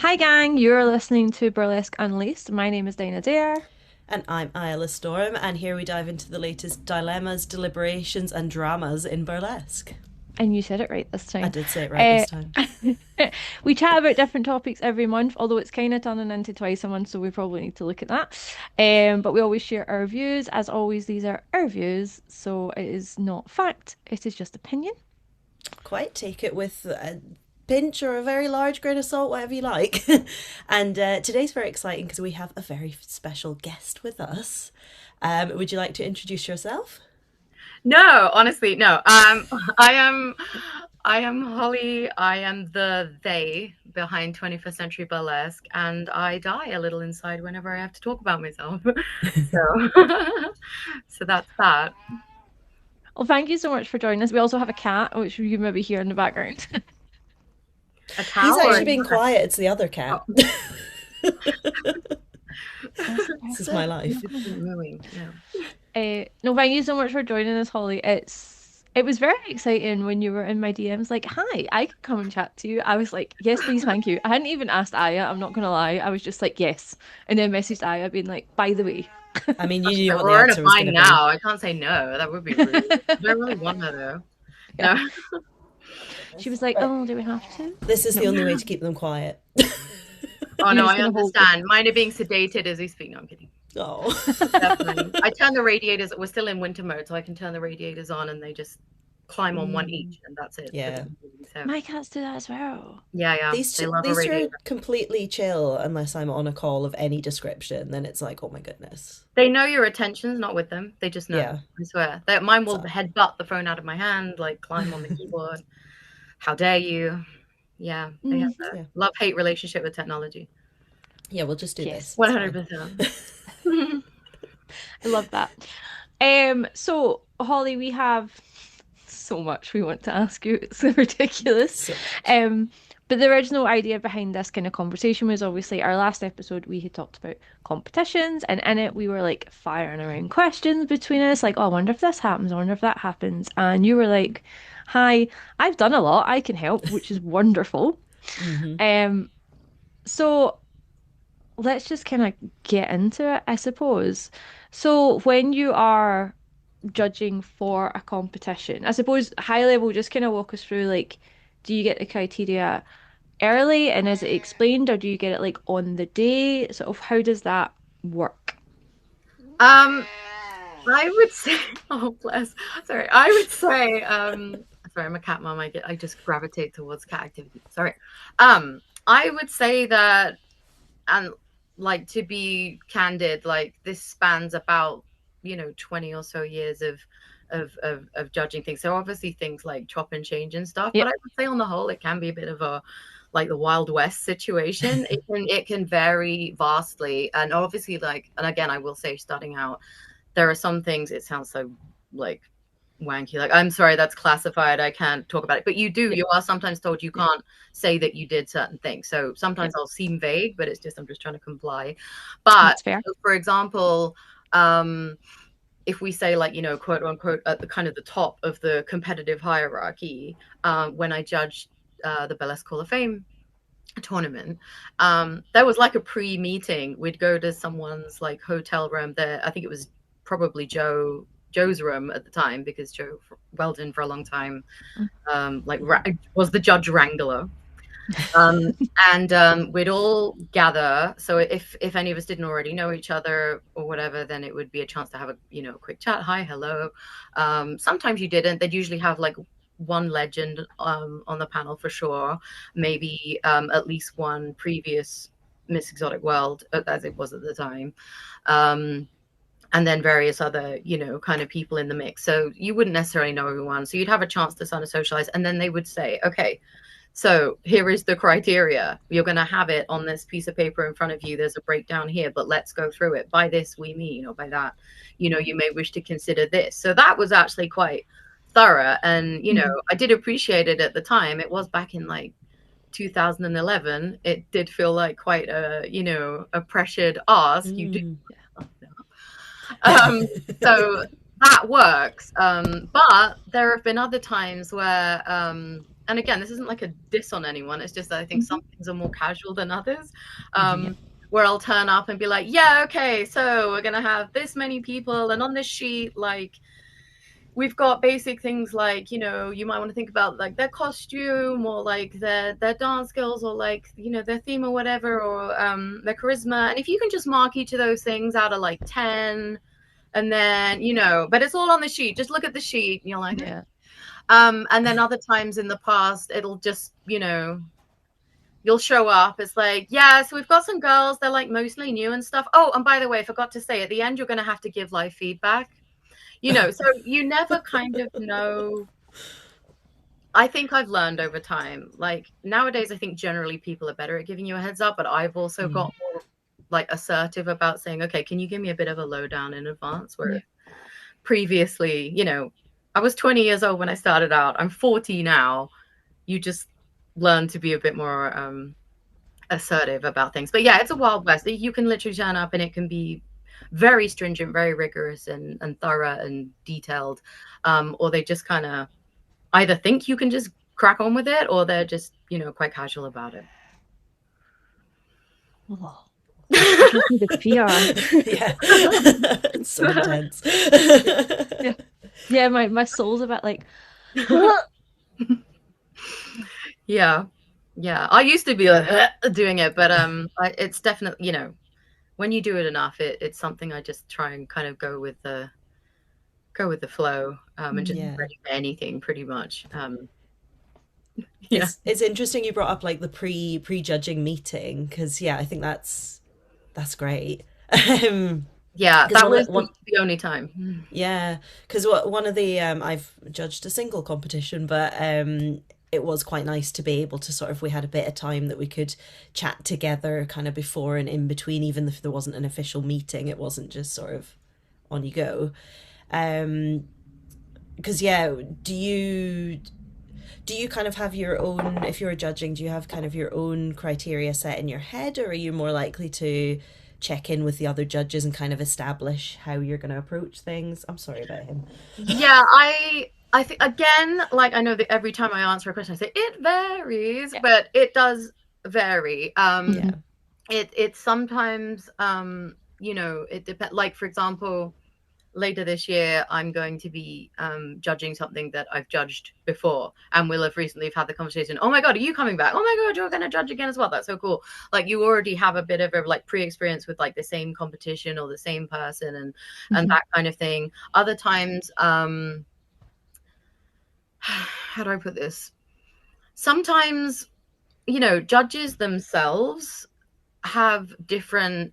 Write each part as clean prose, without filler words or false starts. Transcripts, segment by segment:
Hi, gang. You're listening to Burlesque Unleashed. My name is Dinah Dare. And I'm Isla Storm, and here we dive into the latest dilemmas, deliberations, and dramas in burlesque. And you said it right this I time. did say it right Uh, this time. we chat about different topics every month, although it's kind of turning into twice a month, so we probably need to look at that. But we always share our views. As always, these are our views, so it is not fact, it is just opinion. Quite take it with a pinch or a very large grain of salt, whatever you like. And today's very exciting because we have a very special guest with us. Would you like to introduce yourself? No, honestly, no. I am Holly. I am the they behind 21st Century Burlesque, and I die a little inside whenever I have to talk about myself. So, so that's that. Well, thank you so much for joining us. We also have a cat, which you maybe hear in the background. A He's cow or actually being quiet. It's the other cat. oh, This is my life. mooing. No, thank you so much for joining us, Holly. It was very exciting when you were in my DMs, like, "Hi, I could come and chat to you." I was like, "Yes, please, thank you." I hadn't even asked Aya. I'm not gonna lie. I was just like, "Yes," and then messaged Aya, being like, "By the way." I mean, you knew what the We're in a answer was going bind to be. now. I can't say no. That would be rude. I don't really want her though. Yeah. No. She was like, "Oh, do we have to?" This is the No. only way to keep them quiet. Oh You're no, just I gonna hold understand. Mine are being sedated as we speak. No, I'm kidding. Oh. Definitely. I turn the radiators. We're still in winter mode, so I can turn the radiators on, and they just climb on one each, and that's it. Yeah. So, My cats do that as well. yeah. These They two, love a these two are radiator. completely chill unless I'm on a call of any description. Then it's like, oh my goodness. They know your attention's not with them. They just know. Yeah. I swear. That mine will So, headbutt the phone out of my hand, like climb on the keyboard. How dare you? Yeah, they have Mm, a yeah. love-hate relationship with technology. Yeah, we'll just do yes, this. It's fine. 100%. I love that. So Holly, we have so much we want to ask you. It's so ridiculous. So much. Um, but the original idea behind this kind of conversation was obviously our last episode we had talked about competitions, and in it we were like firing around questions between us, like, oh, I wonder if this happens, I wonder if that happens. And you were like, hi, I've done a lot, I can help, which is wonderful. Hmm. Um, so let's just kind of get into it, I suppose. So when you are judging for a competition, I suppose high level, just kind of walk us through like, do you get the criteria early and is it explained, or do you get it like on the day? Sort of how does that work? I would say, oh bless. Sorry, I would say, sorry, I'm a cat mom. I just gravitate towards cat activity. Sorry. I would say that, and like to be candid, like this spans about 20 or so years of judging things. So obviously things like chop and change and stuff, but Yep. I would say on the whole it can be a bit of a like the Wild West situation. It can vary vastly, and obviously like, and again I will say starting out there are some things, it sounds so like wanky, like I'm sorry that's classified, I can't talk about it, but Yep. you are sometimes told you can't say that you did certain things, so Yep. sometimes I'll seem vague, but it's just I'm just trying to comply. But That's fair. so for example, if we say like quote unquote at the kind of the top of the competitive hierarchy, when I judged the Burlesque Hall of Fame tournament, there was like a pre-meeting. We'd go to someone's like hotel room there. I think it was probably Joe's room at the time, because Joe Weldon for a long time like was the judge wrangler. um, and we'd all gather. So if any of us didn't already know each other or whatever, then it would be a chance to have a quick chat. Hi, hello. Sometimes you didn't. They'd usually have like one legend on the panel for sure. Maybe at least one previous Miss Exotic World, as it was at the time. And then various other, kind of people in the mix. So you wouldn't necessarily know everyone. So you'd have a chance to sort of socialize. And then they would say, okay, so here is the criteria. You're going to have it on this piece of paper in front of you. There's a breakdown here, but let's go through it. By this, we mean, or by that, you may wish to consider this. So that was actually quite thorough. And, Mhm. I did appreciate it at the time. It was back in like 2011. It did feel like quite a pressured ask. You do. Mm. So that works. But there have been other times where and again, this isn't like a diss on anyone. It's just that I think Mhm. some things are more casual than others. Mhm. Yeah. Where I'll turn up and be like, yeah, okay, so we're gonna have this many people, and on this sheet, like, we've got basic things like, you might want to think about like their costume, or like their dance skills, or like, their theme or whatever, or their charisma. And if you can just mark each of those things out of like 10, and then, but it's all on the sheet. Just look at the sheet and you're like, Yeah. and then other times in the past, it'll just, you'll show up. It's like, yeah, so we've got some girls. They're like mostly new and stuff. Oh, and by the way, I forgot to say, at the end, you're going to have to give live feedback. So you never kind of know. I think I've learned over time. Like nowadays, I think generally people are better at giving you a heads up, but I've also Mm. got more like assertive about saying, okay, can you give me a bit of a lowdown in advance? Where Yeah. previously, I was 20 years old when I started out. I'm 40 now. You just learn to be a bit more assertive about things. But yeah, it's a wild west. You can literally turn up and it can be very stringent, very rigorous, and thorough and detailed. Or they just kind of either think you can just crack on with it, or they're just, quite casual about it. Oh, it gives me the fear. Yeah. It's so intense. Yeah. Yeah, my soul's a bit like, Yeah. Yeah. I used to be like doing it, but it's definitely, when you do it enough, it's something I just try and kind of go with the flow, and just be Yeah. ready for anything pretty much. Yeah. It's interesting you brought up like the prejudging meeting, because yeah, I think that's great. Yeah, Because that one of was the, one the only time. yeah, because what one of the I've judged a single competition, but it was quite nice to be able to sort of, we had a bit of time that we could chat together kind of before and in between, even if there wasn't an official meeting. It wasn't just sort of on you go. Um, because yeah, do you kind of have your own, if you're judging, do you have kind of your own criteria set in your head, or are you more likely to check in with the other judges and kind of establish how you're going to approach things? I'm sorry about him. Yeah, I think, again, like, I know that every time I answer a question, I say it varies, yeah. but it does vary. Hmm. Yeah. It sometimes, it depends. Like, for example, later this year, I'm going to be judging something that I've judged before, and we'll have recently had the conversation. Oh my God, are you coming back? Oh my God, you're going to judge again as well. That's so cool. Like, you already have a bit of a like pre-experience with like the same competition or the same person, and Hmm. that kind of thing. Other times, how do I put this? Sometimes, judges themselves have different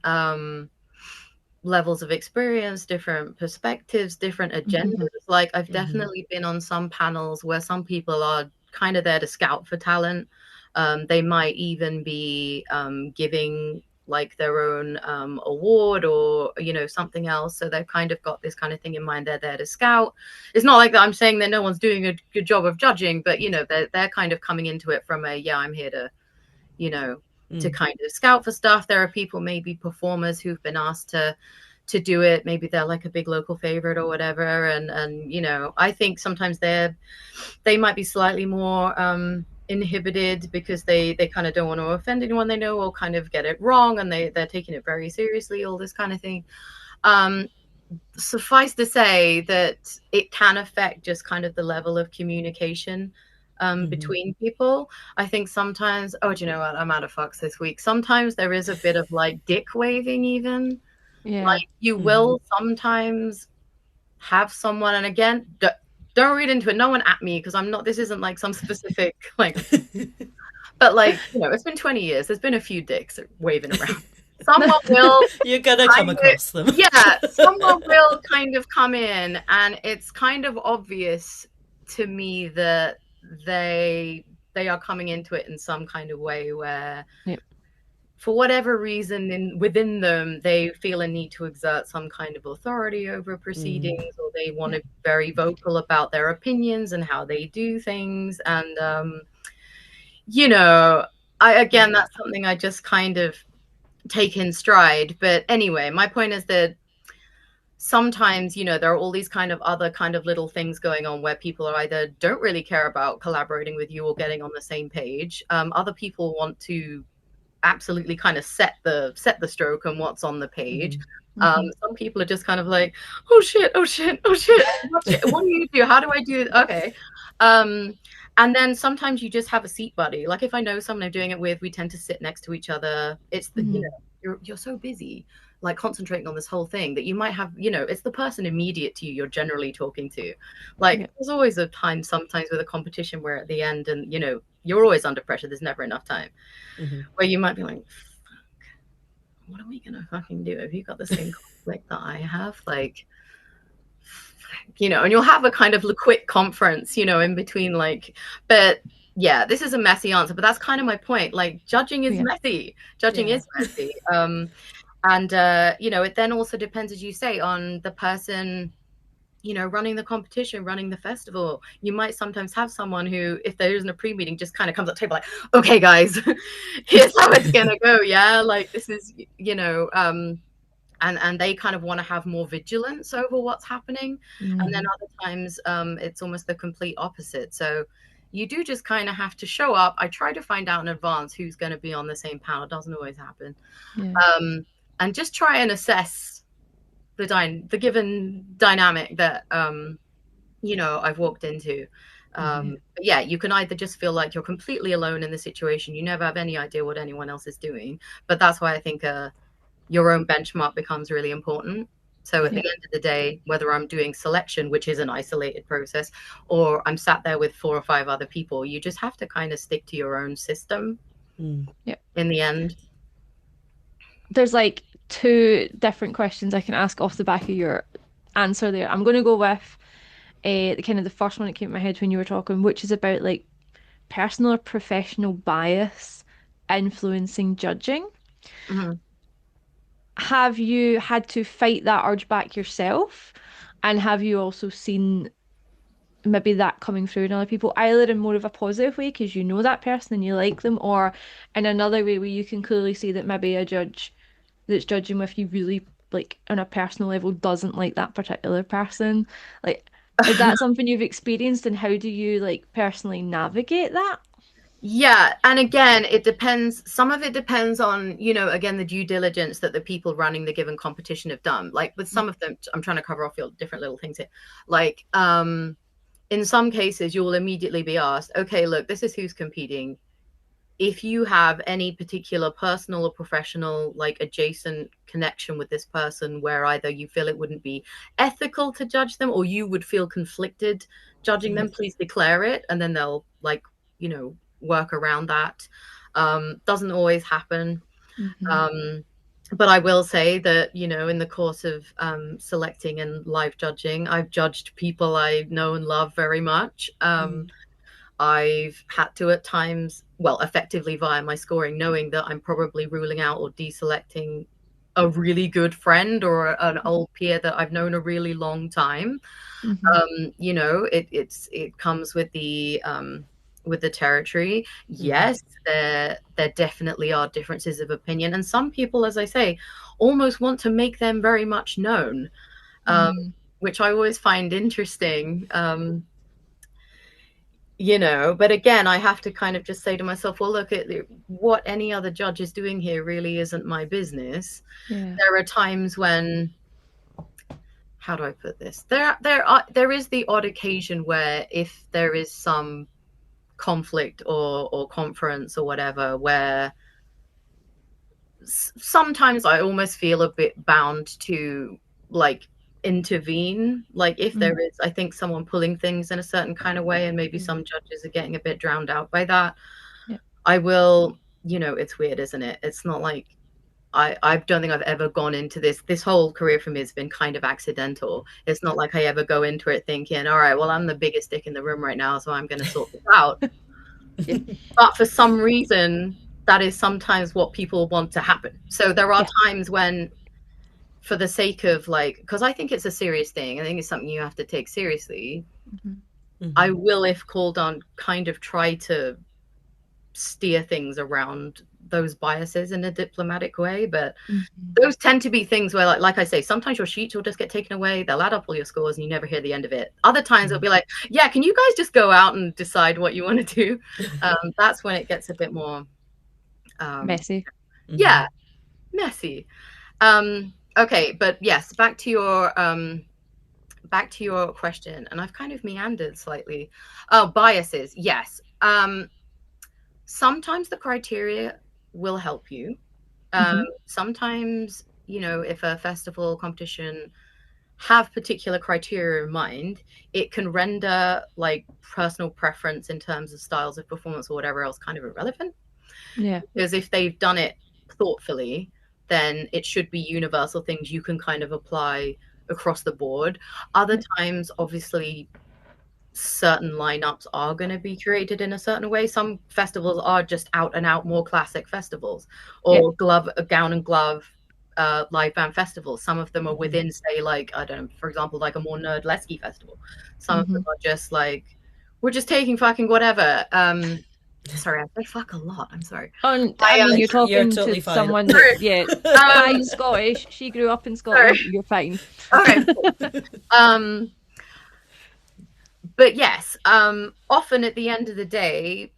levels of experience, different perspectives, different Hmm. agendas. Like, I've Hmm. definitely been on some panels where some people are kind of there to scout for talent. They might even be giving like their own award, or something else. So they've kind of got this kind of thing in mind. They're there to scout. It's not like that I'm saying that no one's doing a good job of judging, but they're kind of coming into it from a, yeah, I'm here to you know to Mm. kind of scout for stuff. There are people, maybe performers, who've been asked to do it. Maybe they're like a big local favorite or whatever, and I think sometimes they might be slightly more inhibited, because they kind of don't want to offend anyone they know, or kind of get it wrong, and they're taking it very seriously, all this kind of thing. um Suffice to say that it can affect just kind of the level of communication Hmm. between people. I think sometimes, oh, do you know what? I'm out of fucks this week. Sometimes there is a bit of like dick waving, even. Yeah. Like, you Hmm. will sometimes have someone, and again, don't read into it. No one at me, because I'm not, this isn't like some specific, like, but like, it's been 20 years. There's been a few dicks waving around. Someone will You're gonna come kind of, across them. yeah, someone will kind of come in, and it's kind of obvious to me that they are coming into it in some kind of way where, Yeah. for whatever reason, within them, they feel a need to exert some kind of authority over Mm. proceedings, or they want Yeah. to be very vocal about their opinions and how they do things. And you know again, Yeah. that's something I just kind of take in stride. But anyway, my point is that sometimes, there are all these kind of other kind of little things going on where people are either don't really care about collaborating with you or getting on the same page. Other people want to absolutely kind of set the stroke and what's on the page. Some people are just kind of like, oh shit, oh shit, oh shit, what do you do? How do I do it? Okay. And then sometimes you just have a seat buddy. Like if I know someone I'm doing it with, we tend to sit next to each other. It's the, you're so busy, like concentrating on this whole thing that you might have, it's the person immediate to you you're generally talking to. Like there's always a time sometimes with a competition where at the end, and you're always under pressure, there's never enough time, where you might be like, fuck, what are we gonna fucking do? Have you got the same conflict that I have? Like, and you'll have a kind of quick conference, in between, like, but yeah, this is a messy answer, but that's kind of my point. Like, judging is messy. Judging is messy. And it then also depends, as you say, on the person, running the competition, running the festival. You might sometimes have someone who, if there isn't a pre-meeting, just kind of comes up to the table like, okay, guys, here's how it's gonna go. Yeah, like this is, and they kind of want to have more vigilance over what's happening. And then other times it's almost the complete opposite. So you do just kind of have to show up. I try to find out in advance who's going to be on the same panel. It doesn't always happen. And just try and assess the given dynamic that I've walked into. But yeah, you can either just feel like you're completely alone in the situation. You never have any idea what anyone else is doing. But that's why I think your own benchmark becomes really important. So at the end of the day, whether I'm doing selection, which is an isolated process, or I'm sat there with 4 or 5 other people, you just have to kind of stick to your own system in the end. There's like 2 different questions I can ask off the back of your answer there. I'm going to go with kind of the first one that came to my head when you were talking, which is about like personal or professional bias influencing judging. Have you had to fight that urge back yourself? And have you also seen maybe that coming through in other people, either in more of a positive way because you know that person and you like them, or in another way where you can clearly see that maybe a judge that's judging with you really, like, on a personal level doesn't like that particular person? Like, is that something you've experienced, and how do you, like, personally navigate that? Yeah, and again, it depends. Some of it depends on, again, the due diligence that the people running the given competition have done. Like with some of them, I'm trying to cover off your different little things here. Like, in some cases, you will immediately be asked, okay, look, this is who's competing. If you have any particular personal or professional, like, adjacent connection with this person where either you feel it wouldn't be ethical to judge them or you would feel conflicted judging them, please declare it. And then they'll, like, work around that. Doesn't always happen. But I will say that, in the course of selecting and live judging, I've judged people I know and love very much. I've had to at times, well, effectively via my scoring, knowing that I'm probably ruling out or deselecting a really good friend or an old peer that I've known a really long time. It comes with the territory. Yes, there definitely are differences of opinion, and some people, as I say, almost want to make them very much known, which I always find interesting. But again, I have to kind of just say to myself, well, look, at what any other judge is doing here really isn't my business. There are times when, how do I put this? There is the odd occasion where, if there is some conflict or conference or whatever, where sometimes I almost feel a bit bound to, like, intervene. Like if there is, I think, someone pulling things in a certain kind of way and maybe some judges are getting a bit drowned out by that, I will, it's weird, isn't it? It's not like I don't think I've ever gone into this whole career for me has been kind of accidental. It's not like I ever go into it thinking, all right, well, I'm the biggest dick in the room right now, so I'm going to sort this out. But for some reason, that is sometimes what people want to happen. So there are times when, for the sake of, like, because I think it's a serious thing, I think it's something you have to take seriously. I will, if called on, kind of try to steer things around those biases in a diplomatic way. But Mhm. those tend to be things where, like I say, sometimes your sheets will just get taken away. They'll add up all your scores, and you never hear the end of it. Other times it'll be like, yeah, can you guys just go out and decide what you want to do? That's when it gets a bit more, um, Messy. yeah, messy. Okay, but yes, back to your question, and I've kind of meandered slightly. Oh, biases, yes. Sometimes the criteria will help you. Hmm. Sometimes, if a festival competition have particular criteria in mind, it can render like personal preference in terms of styles of performance or whatever else kind of irrelevant. Yeah. Because if they've done it thoughtfully, then it should be universal things you can kind of apply across the board. Other times, obviously, certain lineups are going to be curated in a certain way. Some festivals are just out and out more classic festivals, Yeah. or gown and glove live band festivals. Some of them are within, say, like, I don't know, for example, like a more nerdlesque festival. Some of them Hmm. are just like, we're just taking fucking whatever. Sorry, I say fuck a lot. I'm sorry. And I I mean, you're You're talking to totally fine. someone that, sorry. yeah, Um, Kai's Scottish. She grew up in sorry. Scotland. You're fine. Okay. Cool. Um, but yes, often at the end of the day,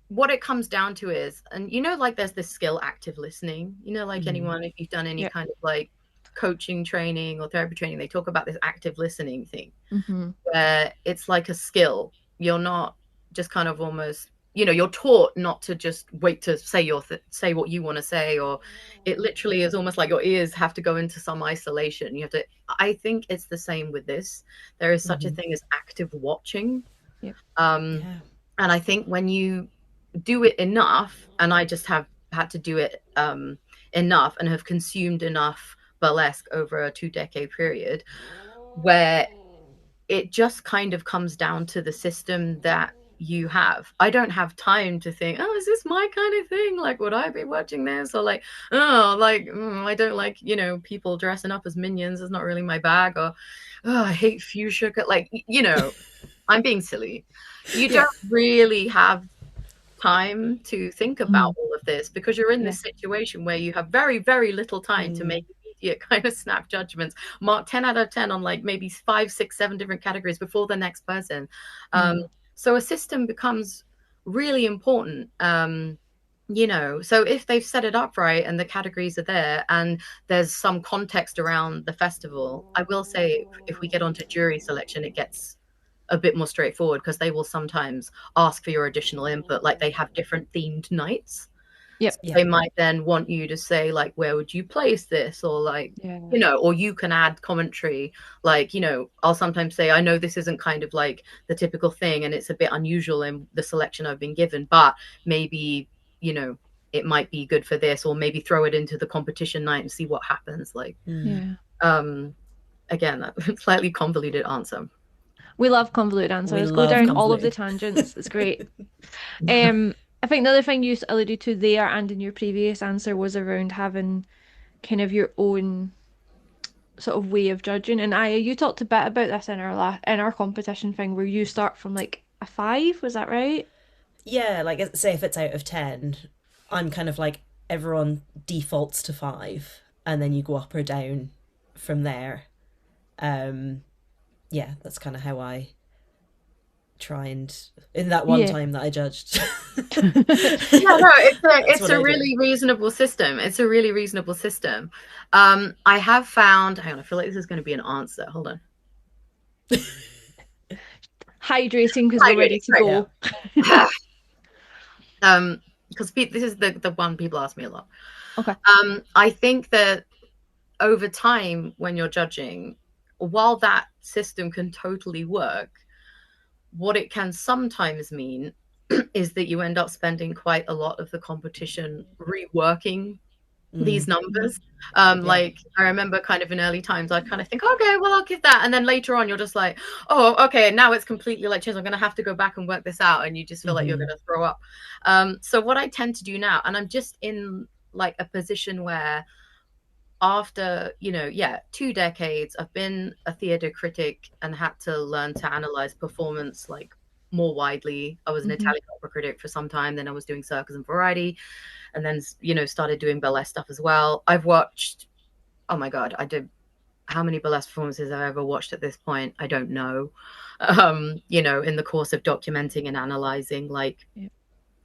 what it comes down to is, and like there's this skill active listening, like anyone, if you've done any Yeah. kind of like coaching training or therapy training, they talk about this active listening thing Hmm. where it's like a skill. You're not just kind of almost, you're taught not to just wait to say say what you want to say, or it literally is almost like your ears have to go into some isolation. You have to. I think it's the same with this. There is such a thing as active watching. Yeah. Um, Yeah. and I think when you do it enough, and I just have had to do it enough and have consumed enough burlesque over a 2-decade period, where it just kind of comes down to the system that you have. I don't have time to think, oh, is this my kind of thing? Like, would I be watching this? Or like, oh, like, I don't like, people dressing up as minions is not really my bag. Or, oh, I hate fuchsia. Like, I'm being silly. You Yeah. don't really have time to think about Mhm. all of this because you're in Yeah. this situation where you have very, very little time to make immediate kind of snap judgments, mark 10 out of 10 on like maybe 5, 6, 7 different categories before the next person. Mm. So a system becomes really important. So if they've set it up right and the categories are there and there's some context around the festival, I will say if we get onto jury selection, it gets a bit more straightforward because they will sometimes ask for your additional input. Like they have different themed nights. So Yep. Yeah. they might then want you to say, like, where would you place this? Or like, Yeah. or you can add commentary. Like, I'll sometimes say, I know this isn't kind of like the typical thing and it's a bit unusual in the selection I've been given, but maybe, it might be good for this, or maybe throw it into the competition night and see what happens. Like, Yeah. um, again, that slightly convoluted answer. We love convoluted We answers. Go love down all of the convoluted. tangents. It's great. I think the other thing you alluded to there and in your previous answer was around having kind of your own sort of way of judging. And Aya, you talked a bit about this in our competition thing where you start from like a 5, was that right? Yeah, like say if it's out of 10, I'm kind of like everyone defaults to 5 and then you go up or down from there. Um yeah, that's kind of how I try and in that one Yeah. time that I judged. Yeah, no, That's it's what a I did. really reasonable system. It's a really reasonable system. I have found, hang on, I feel like this is going to be an answer. Hold on. Hydrating because we're ready Hydrating, to Yeah. go. right. Because this is the one people ask me a lot. Okay. I think that over time, when you're judging, while that system can totally work, what it can sometimes mean is that you end up spending quite a lot of the competition reworking these Mhm. numbers. Yeah. Like I remember kind of in early times, I'd kind of think, okay, well, I'll give that. And then later on, you're just like, oh, okay, now it's completely like changed. I'm going to have to go back and work this out. And you just feel like you're going to throw up. So what I tend to do now, and I'm just in like a position where after 2 decades I've been a theater critic and had to learn to analyze performance like more widely. I was an Hmm. Italian opera critic for some time, then I was doing circus and variety, and then started doing burlesque stuff as well. I've watched, oh my god, I did, how many burlesque performances I've ever watched at this point, I don't know. In the course of documenting and analyzing like Yeah.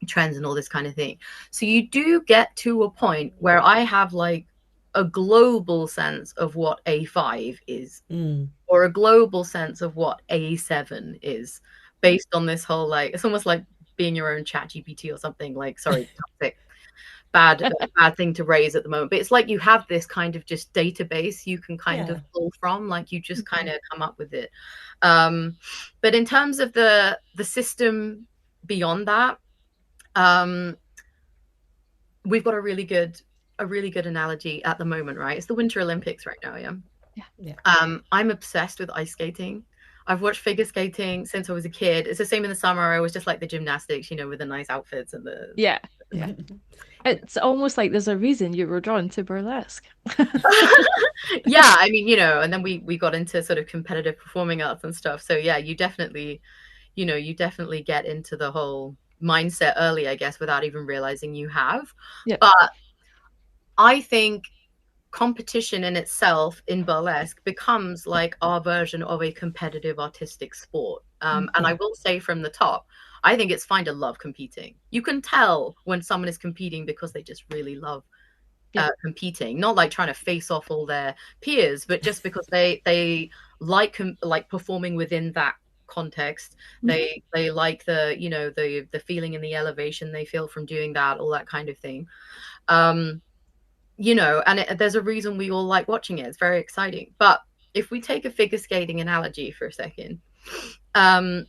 trends and all this kind of thing. So you do get to a point where I have like a global sense of what A5 is, Mm. or a global sense of what A7 is, based on this whole, like, it's almost like being your own chat GPT or something. Like, sorry, toxic, bad thing to raise at the moment, but it's like you have this kind of just database you can kind of Yeah. pull from, like you just kind Mhm. of come up with it. But in terms of the system beyond that, um, we've got a really good analogy at the moment, right? It's the Winter Olympics right now, yeah. Yeah. Yeah. I'm obsessed with ice skating. I've watched figure skating since I was a kid. It's the same in the summer. I always just like the gymnastics, with the nice outfits and the. Yeah. Yeah. It's almost like there's a reason you were drawn to burlesque. Yeah, I mean, and then we got into sort of competitive performing arts and stuff. So yeah, you definitely get into the whole mindset early, I guess, without even realizing you have. Yeah. But I think competition in itself in burlesque becomes like our version of a competitive artistic sport. And I Hmm. will say from the top, I think it's fine to love competing. You can tell when someone is competing because they just really love Yeah. competing, not like trying to face off all their peers, but just because they like performing within that context. Hmm. They like the feeling and the elevation they feel from doing that, all that kind of thing. um and there's a reason we all like watching it. It's very exciting. But if we take a figure skating analogy for a second, um,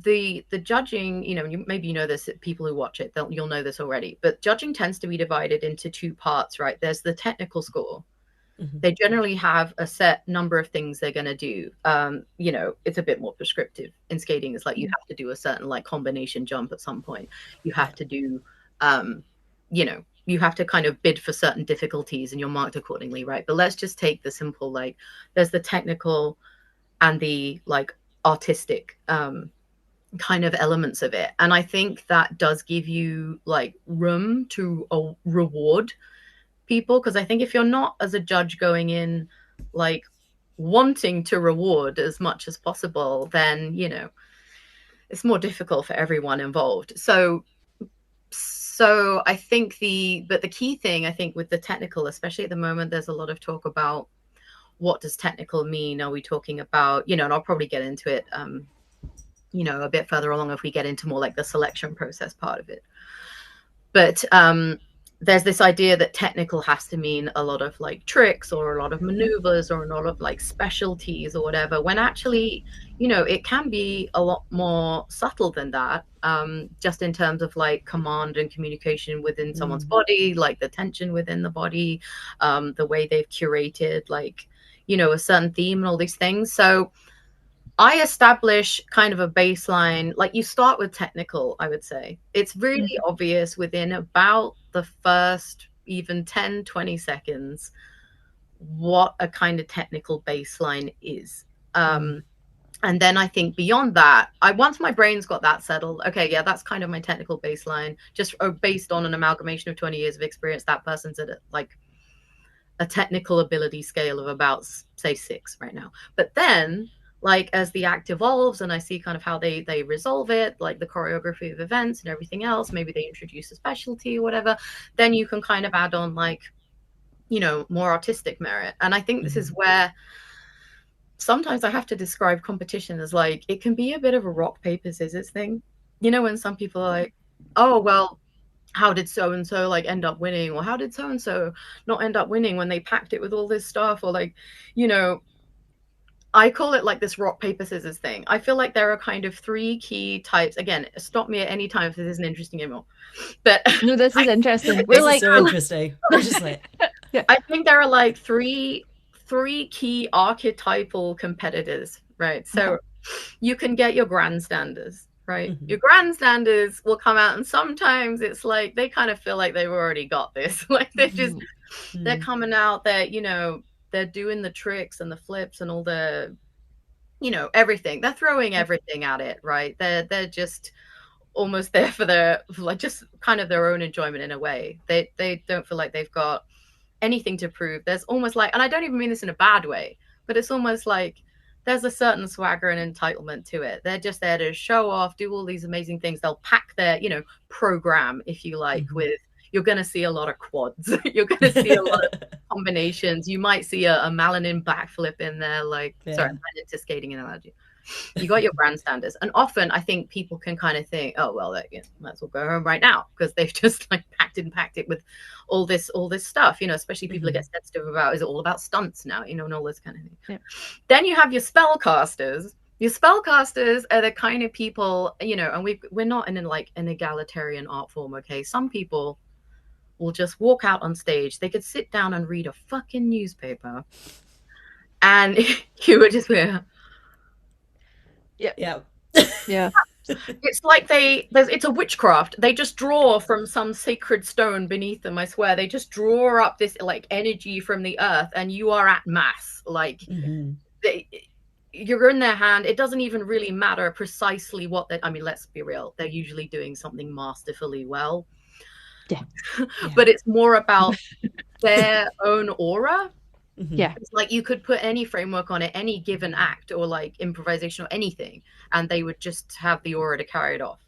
the judging, maybe this, people who watch it, you'll know this already, but judging tends to be divided into two parts, right? There's the technical score. Mhm. They generally have a set number of things they're going to do. It's a bit more prescriptive. In skating, it's like you Yeah. have to do a certain like combination jump at some point. You Yeah. have to do, you have to kind of bid for certain difficulties and you're marked accordingly, right? But let's just take the simple, like, there's the technical and the like artistic kind of elements of it. And I think that does give you like room to reward people, because I think if you're not as a judge going in like wanting to reward as much as possible, then it's more difficult for everyone involved. So I think the key thing, I think, with the technical, especially at the moment, there's a lot of talk about what does technical mean. Are we talking about, and I'll probably get into it a bit further along if we get into more like the selection process part of it. But there's this idea that technical has to mean a lot of like tricks or a lot of maneuvers or a lot of like specialties or whatever, when actually, it can be a lot more subtle than that, just in terms of like command and communication within someone's Mm. body, like the tension within the body, the way they've curated like, a certain theme and all these things. So I establish kind of a baseline. Like, you start with technical, I would say. It's really Hmm. obvious within about the first even 10, 20 seconds what a kind of technical baseline is. Mm. And then I think beyond that, once my brain's got that settled, okay, yeah, that's kind of my technical baseline, just based on an amalgamation of 20 years of experience. That person's at like a technical ability scale of about, say, 6 right now. But then, like, as the act evolves and I see kind of how they resolve it, like the choreography of events and everything else, maybe they introduce a specialty or whatever, then you can kind of add on like, more artistic merit. And I think this is Mhm. where sometimes I have to describe competition as like, it can be a bit of a rock paper scissors thing. When some people are like, oh well, how did so and so like end up winning, or how did so and so not end up winning when they packed it with all this stuff, or like, you know I call it like this rock paper scissors thing. I feel like there are kind of 3 key types. Again, stop me at any time if this isn't interesting anymore, but No, this is interesting. We're This is like, so interesting. We're just like, yeah. I think there are like three key archetypal competitors, right? Uh-huh. So you can get your grandstanders, right? mhm. Your grandstanders will come out, and sometimes it's like they kind of feel like they've already got this. Like Mhm. they're Mm. coming out, they're doing the tricks and the flips and all the everything. They're throwing everything at it, right? They're just almost there for like just kind of their own enjoyment in a way. They don't feel like they've got anything to prove. There's almost like, and I don't even mean this in a bad way, but it's almost like there's a certain swagger and entitlement to it. They're just there to show off, do all these amazing things. They'll pack their, program, if you like, with, you're going to see a lot of quads. You're going to see a lot of combinations. You might see a Malanin backflip in there. Like, sorry, I'm into skating analogy. You got your grandstanders, and often I think people can kind of think, oh well, might as well go home right now, because they've just like packed it with all this stuff, especially people that get sensitive about, is it all about stunts now, and all this kind of thing. Yeah. Then you have your spellcasters. Your spellcasters are the kind of people, and we're not in like an egalitarian art form, okay? Some people will just walk out on stage. They could sit down and read a fucking newspaper, and you would just be yeah. It's like it's a witchcraft. They just draw from some sacred stone beneath them, I swear. They just draw up this like energy from the earth, and you are at mass. Like you're in their hand. It doesn't even really matter precisely what I mean, let's be real. They're usually doing something masterfully well. Yeah. But it's more about their own aura. Yeah. It's like you could put any framework on it, any given act or like improvisation or anything, and they would just have the aura to carry it off.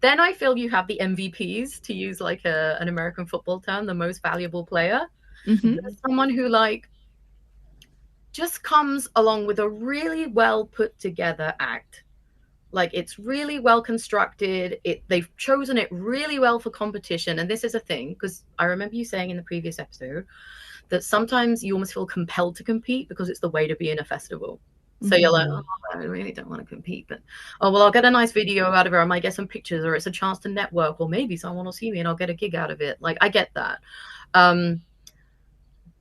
Then I feel you have the MVPs, to use like an American football term, the most valuable player. Someone who like just comes along with a really well put together act. Like it's really well constructed. They've chosen it really well for competition. And this is a thing, because I remember you saying in the previous episode that sometimes you almost feel compelled to compete because it's the way to be in a festival. So you're like, oh, I really don't want to compete, but oh well, I'll get a nice video out of it. I might get some pictures, or it's a chance to network, or maybe someone will see me and I'll get a gig out of it. Like I get that.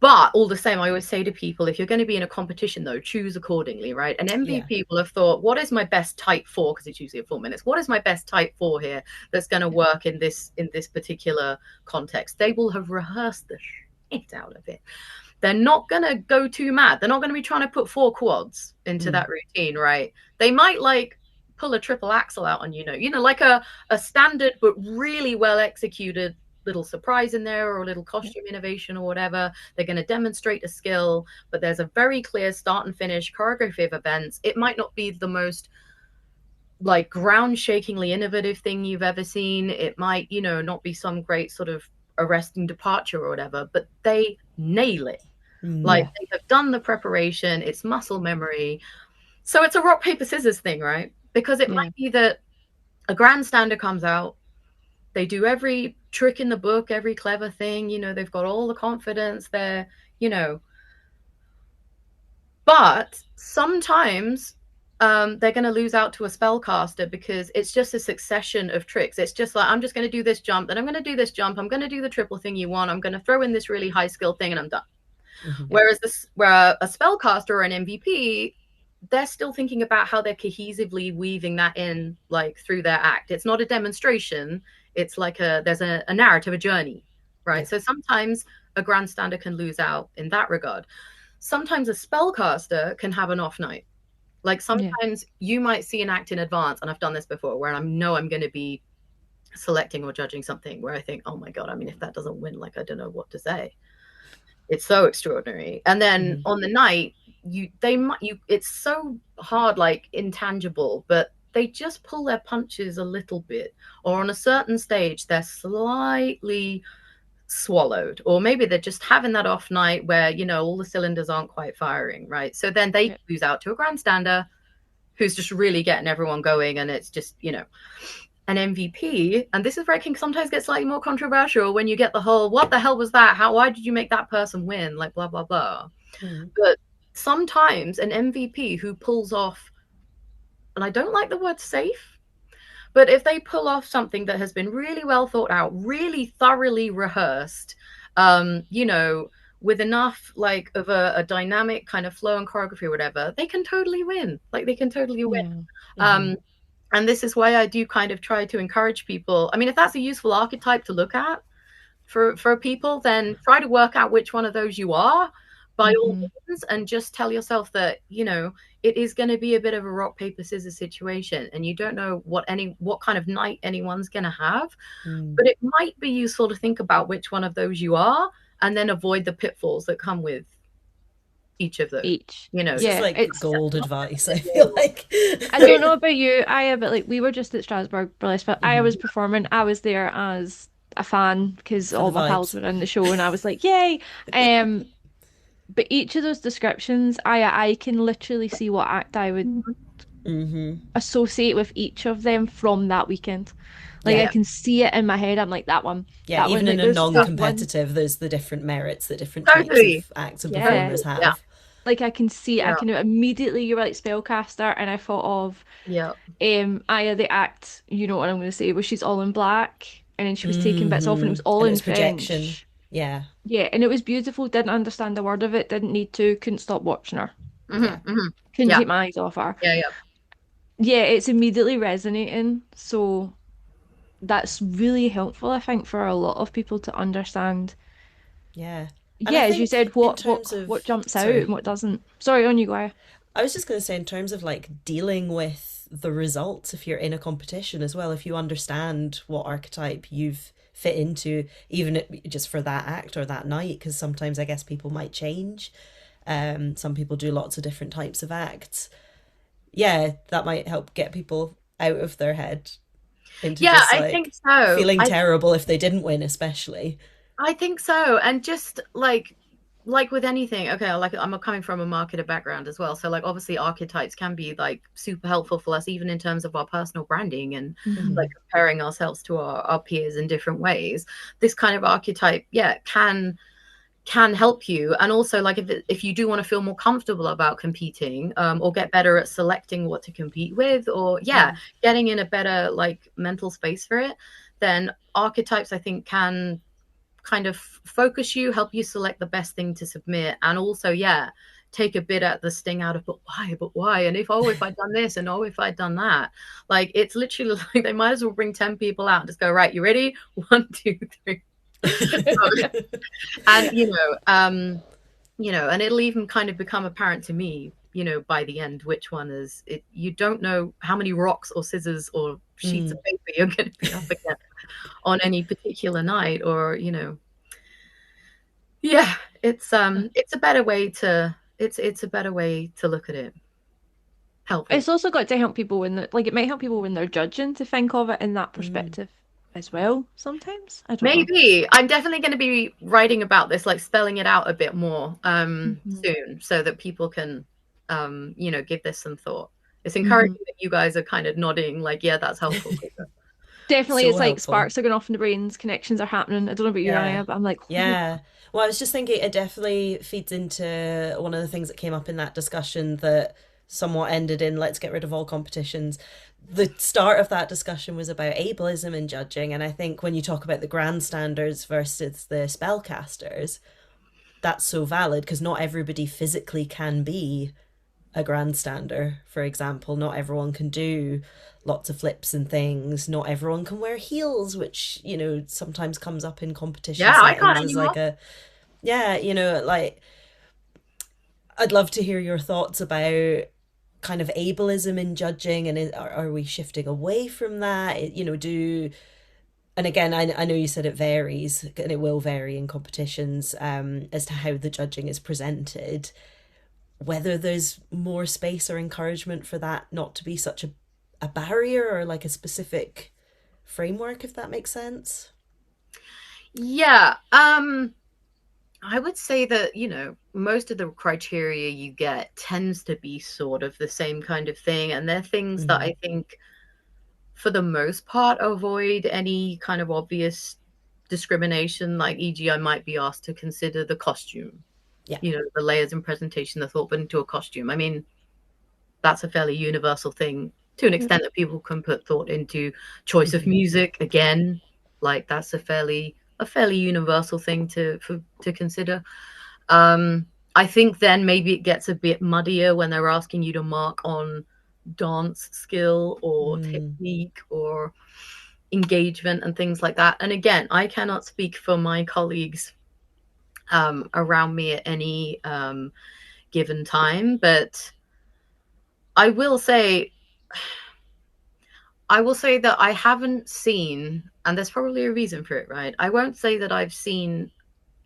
But all the same, I always say to people, if you're going to be in a competition, though, choose accordingly, right? An MVP will have thought, what is my best type 4? Because it's usually a 4 minutes. What is my best type 4 here that's going to work in this particular context? They will have rehearsed the shit out of it. They're not going to go too mad. They're not going to be trying to put 4 quads into that routine, right? They might like pull a triple axel out on like a standard but really well executed little surprise in there, or a little costume innovation or whatever. They're going to demonstrate a skill, but there's a very clear start and finish choreography of events. It might not be the most like ground-shakingly innovative thing you've ever seen. It might, not be some great sort of arresting departure or whatever, but they nail it. Like they have done the preparation. It's muscle memory. So it's a rock, paper, scissors thing, right? Because it might be that a grandstander comes out, they do every trick in the book, every clever thing, they've got all the confidence there, but sometimes they're going to lose out to a spellcaster because it's just a succession of tricks. It's just like, I'm just going to do this jump, then I'm going to do this jump, I'm going to do the triple thing you want, I'm going to throw in this really high skill thing, and I'm done. Whereas where a spellcaster or an MVP, they're still thinking about how they're cohesively weaving that in like through their act. It's not a demonstration. It's like there's a narrative, a journey, right? So sometimes a grandstander can lose out in that regard. Sometimes a spellcaster can have an off night. Like sometimes you might see an act in advance, and I've done this before, where I know I'm going to be selecting or judging something where I think, oh my God, I mean, if that doesn't win, like, I don't know what to say. It's so extraordinary. And then on the night, it's so hard, like intangible, but they just pull their punches a little bit, or on a certain stage they're slightly swallowed, or maybe they're just having that off night where all the cylinders aren't quite firing, right? So then they lose out to a grandstander who's just really getting everyone going, and it's just an MVP. And this is where it can sometimes get slightly more controversial when you get the whole, what the hell was that, why did you make that person win, like blah blah blah. But sometimes an MVP who pulls off, and I don't like the word safe, but if they pull off something that has been really well thought out, really thoroughly rehearsed, with enough like of a dynamic kind of flow and choreography or whatever, they can totally win. Like they can totally win. And this is why I do kind of try to encourage people. I mean, if that's a useful archetype to look at for people, then try to work out which one of those you are. by all Hmm. means, and just tell yourself that, it is going to be a bit of a rock paper scissors situation, and you don't know what kind of night anyone's going to have. Mm. But it might be useful to think about which one of those you are, and then avoid the pitfalls that come with each of those. Each. This is Yeah, like it's. gold advice, I feel like. I don't know about you, Aya, but like we were just at Strasbourg Burlesque. I was Mhm. performing. I was there as a fan because For the all my pals vibes. were in the show, and I was like, "Yay!" Um, but each of those descriptions, I can literally see what act I would Hmm. associate with each of them from that weekend. Like Yeah. I can see it in my head. I'm like that one, Yeah, that one. even in Like a there's one, non-competitive, there's the different merits that different types Totally, of acts and yeah. performers yeah, have. Like I can see, I yeah, can immediately. You were like spellcaster, and I thought of yeah. Aya the act. You know what I'm going to say? Where she's all in black, and then she was taking bits off, and it Hmm. was all And it in was projection. French. Yeah. Yeah, and it was beautiful. Didn't understand a word of it. Didn't need to. Couldn't stop watching her. Hmm, Yeah. hmm. Couldn't Yeah, take my eyes off her. yeah, yeah. Yeah, it's immediately resonating. So that's really helpful, I think, for a lot of people to understand. Yeah. And Yeah, I as you think said, in what terms what of, jumps out and sorry, what doesn't. Sorry, on you go. Aya. I was just going to say, in terms of like dealing with the results, if you're in a competition as well, if you understand what archetype you've fit into, even just for that act or that night, because sometimes I guess people might change. Some people do lots of different types of acts. Yeah, that might help get people out of their head into Yeah, just I think like so. feeling I terrible if they didn't win, especially. I think so. And just like with anything, okay, like I'm coming from a marketer background as well. So like obviously archetypes can be like super helpful for us even in terms of our personal branding and Hmm. like comparing ourselves to our peers in different ways. This kind of archetype, yeah, can help you. And also like if you do want to feel more comfortable about competing, or get better at selecting what to compete with, or yeah, Mm. getting in a better like mental space for it, then archetypes I think can kind of focus you, help you select the best thing to submit, and also, yeah, take a bit at the sting out of, but why? And if I'd done this, and if I'd done that. Like, it's literally like they might as well bring 10 people out and just go, right, you ready? One, two, three. And, and it'll even kind of become apparent to me, by the end, which one is it. You don't know how many rocks or scissors or sheets Mm. of paper you're going to be up against on any particular night, or yeah, it's a better way to it's a better way to look at it. Helpful. It's also got to help people when like it might help people when they're judging to think of it in that Mm. perspective as well. Sometimes I don't know. Maybe I'm definitely going to be writing about this, like spelling it out a bit more Hmm. soon, so that people can give this some thought. It's Hmm. encouraging that you guys are kind of nodding, like, yeah, that's helpful. Definitely, So it's like helpful. sparks are going off in the brains, connections are happening. I don't know about you, Yeah. Aya, but I'm like, oh, Yeah. Well, I was just thinking it definitely feeds into one of the things that came up in that discussion that somewhat ended in let's get rid of all competitions. The start of that discussion was about ableism in judging, and I think when you talk about the grandstanders versus the spellcasters, that's so valid because not everybody physically can be a grandstander, for example. Not everyone can do lots of flips and things. Not everyone can wear heels, which, sometimes comes up in competition Yeah, I can't settings as anymore. like a, yeah, like I'd love to hear your thoughts about kind of ableism in judging and are we shifting away from that? And again, I know you said it varies and it will vary in competitions as to how the judging is presented, whether there's more space or encouragement for that not to be such a barrier or like a specific framework, if that makes sense. Yeah, I would say that, most of the criteria you get tends to be sort of the same kind of thing. And they're things that Mm-hmm. I think, for the most part, avoid any kind of obvious discrimination. Like, e.g., I might be asked to consider the costume, Yeah. the layers and presentation, the thought put into a costume. I mean, that's a fairly universal thing to an yeah. extent that people can put thought into choice of Mm-hmm. music again. Like, that's a fairly universal thing to consider. I think then maybe it gets a bit muddier when they're asking you to mark on dance skill or Mm. technique or engagement and things like that. And again, I cannot speak for my colleagues around me at any given time. But I will say, that I haven't seen, and there's probably a reason for it, right? I won't say that I've seen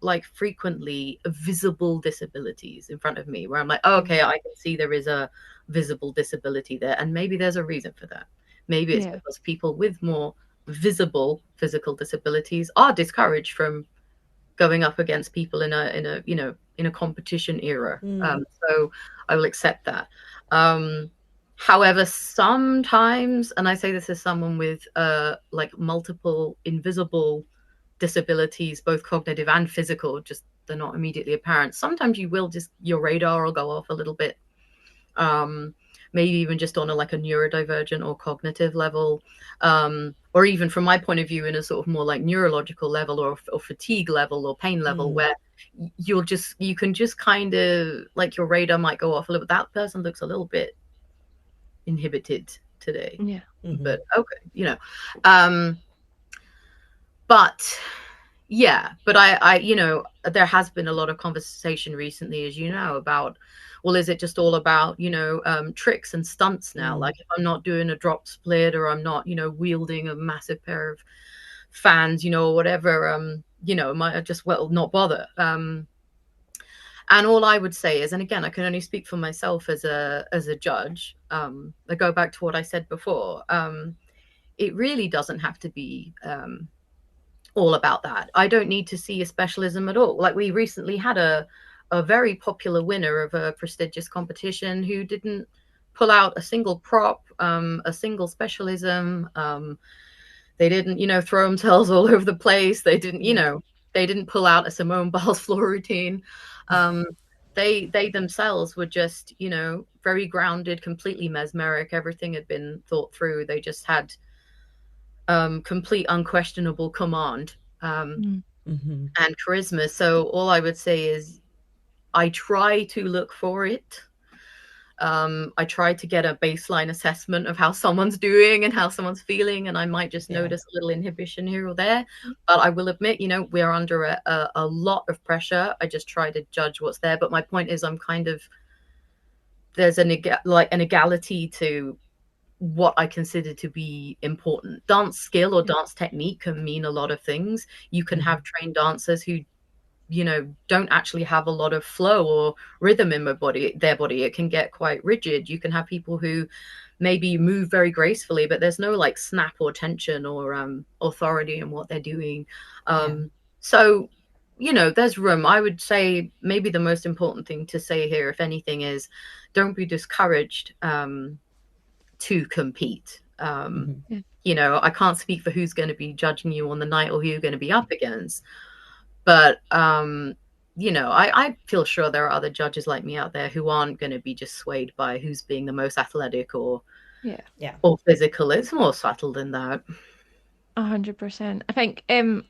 like frequently visible disabilities in front of me where I'm like, oh, okay, I can see there is a visible disability there, and maybe there's a reason for that. Maybe it's Yeah. because people with more visible physical disabilities are discouraged from going up against people in a competition era. So I will accept that. However, sometimes, and I say this as someone with like multiple invisible disabilities, both cognitive and physical, just they're not immediately apparent. Sometimes you will just, your radar will go off a little bit. Maybe even just on a neurodivergent or cognitive level, or even from my point of view in a sort of more like neurological level or fatigue level or pain level, where you can just kind of like your radar might go off a little. That person looks a little bit inhibited today. Yeah. But okay, but yeah, but I there has been a lot of conversation recently, as you know, about, well, is it just all about, tricks and stunts now? Like if I'm not doing a drop split, or I'm not, wielding a massive pair of fans, or whatever, might I just, well, not bother. And all I would say is, and again, I can only speak for myself as a judge. I go back to what I said before. It really doesn't have to be all about that. I don't need to see a specialism at all. Like we recently had a very popular winner of a prestigious competition who didn't pull out a single prop, a single specialism. They didn't, throw themselves all over the place. They didn't, they didn't pull out a Simone Biles floor routine. They themselves were just, very grounded, completely mesmeric. Everything had been thought through. They just had complete unquestionable command and charisma. So all I would say is I try to look for it. I try to get a baseline assessment of how someone's doing and how someone's feeling, and I might just notice a little inhibition here or there. But I will admit, we're under a lot of pressure. I just try to judge what's there. But my point is, I'm kind of, there's an egality to what I consider to be important. Dance skill or dance technique can mean a lot of things. You can have trained dancers who, don't actually have a lot of flow or rhythm in their body. It can get quite rigid. You can have people who maybe move very gracefully, but there's no like snap or tension or authority in what they're doing. So, there's room. I would say maybe the most important thing to say here, if anything, is don't be discouraged to compete. I can't speak for who's going to be judging you on the night or who you're going to be up against, but I feel sure there are other judges like me out there who aren't going to be just swayed by who's being the most athletic or physical. It's more subtle than that. 100%. I think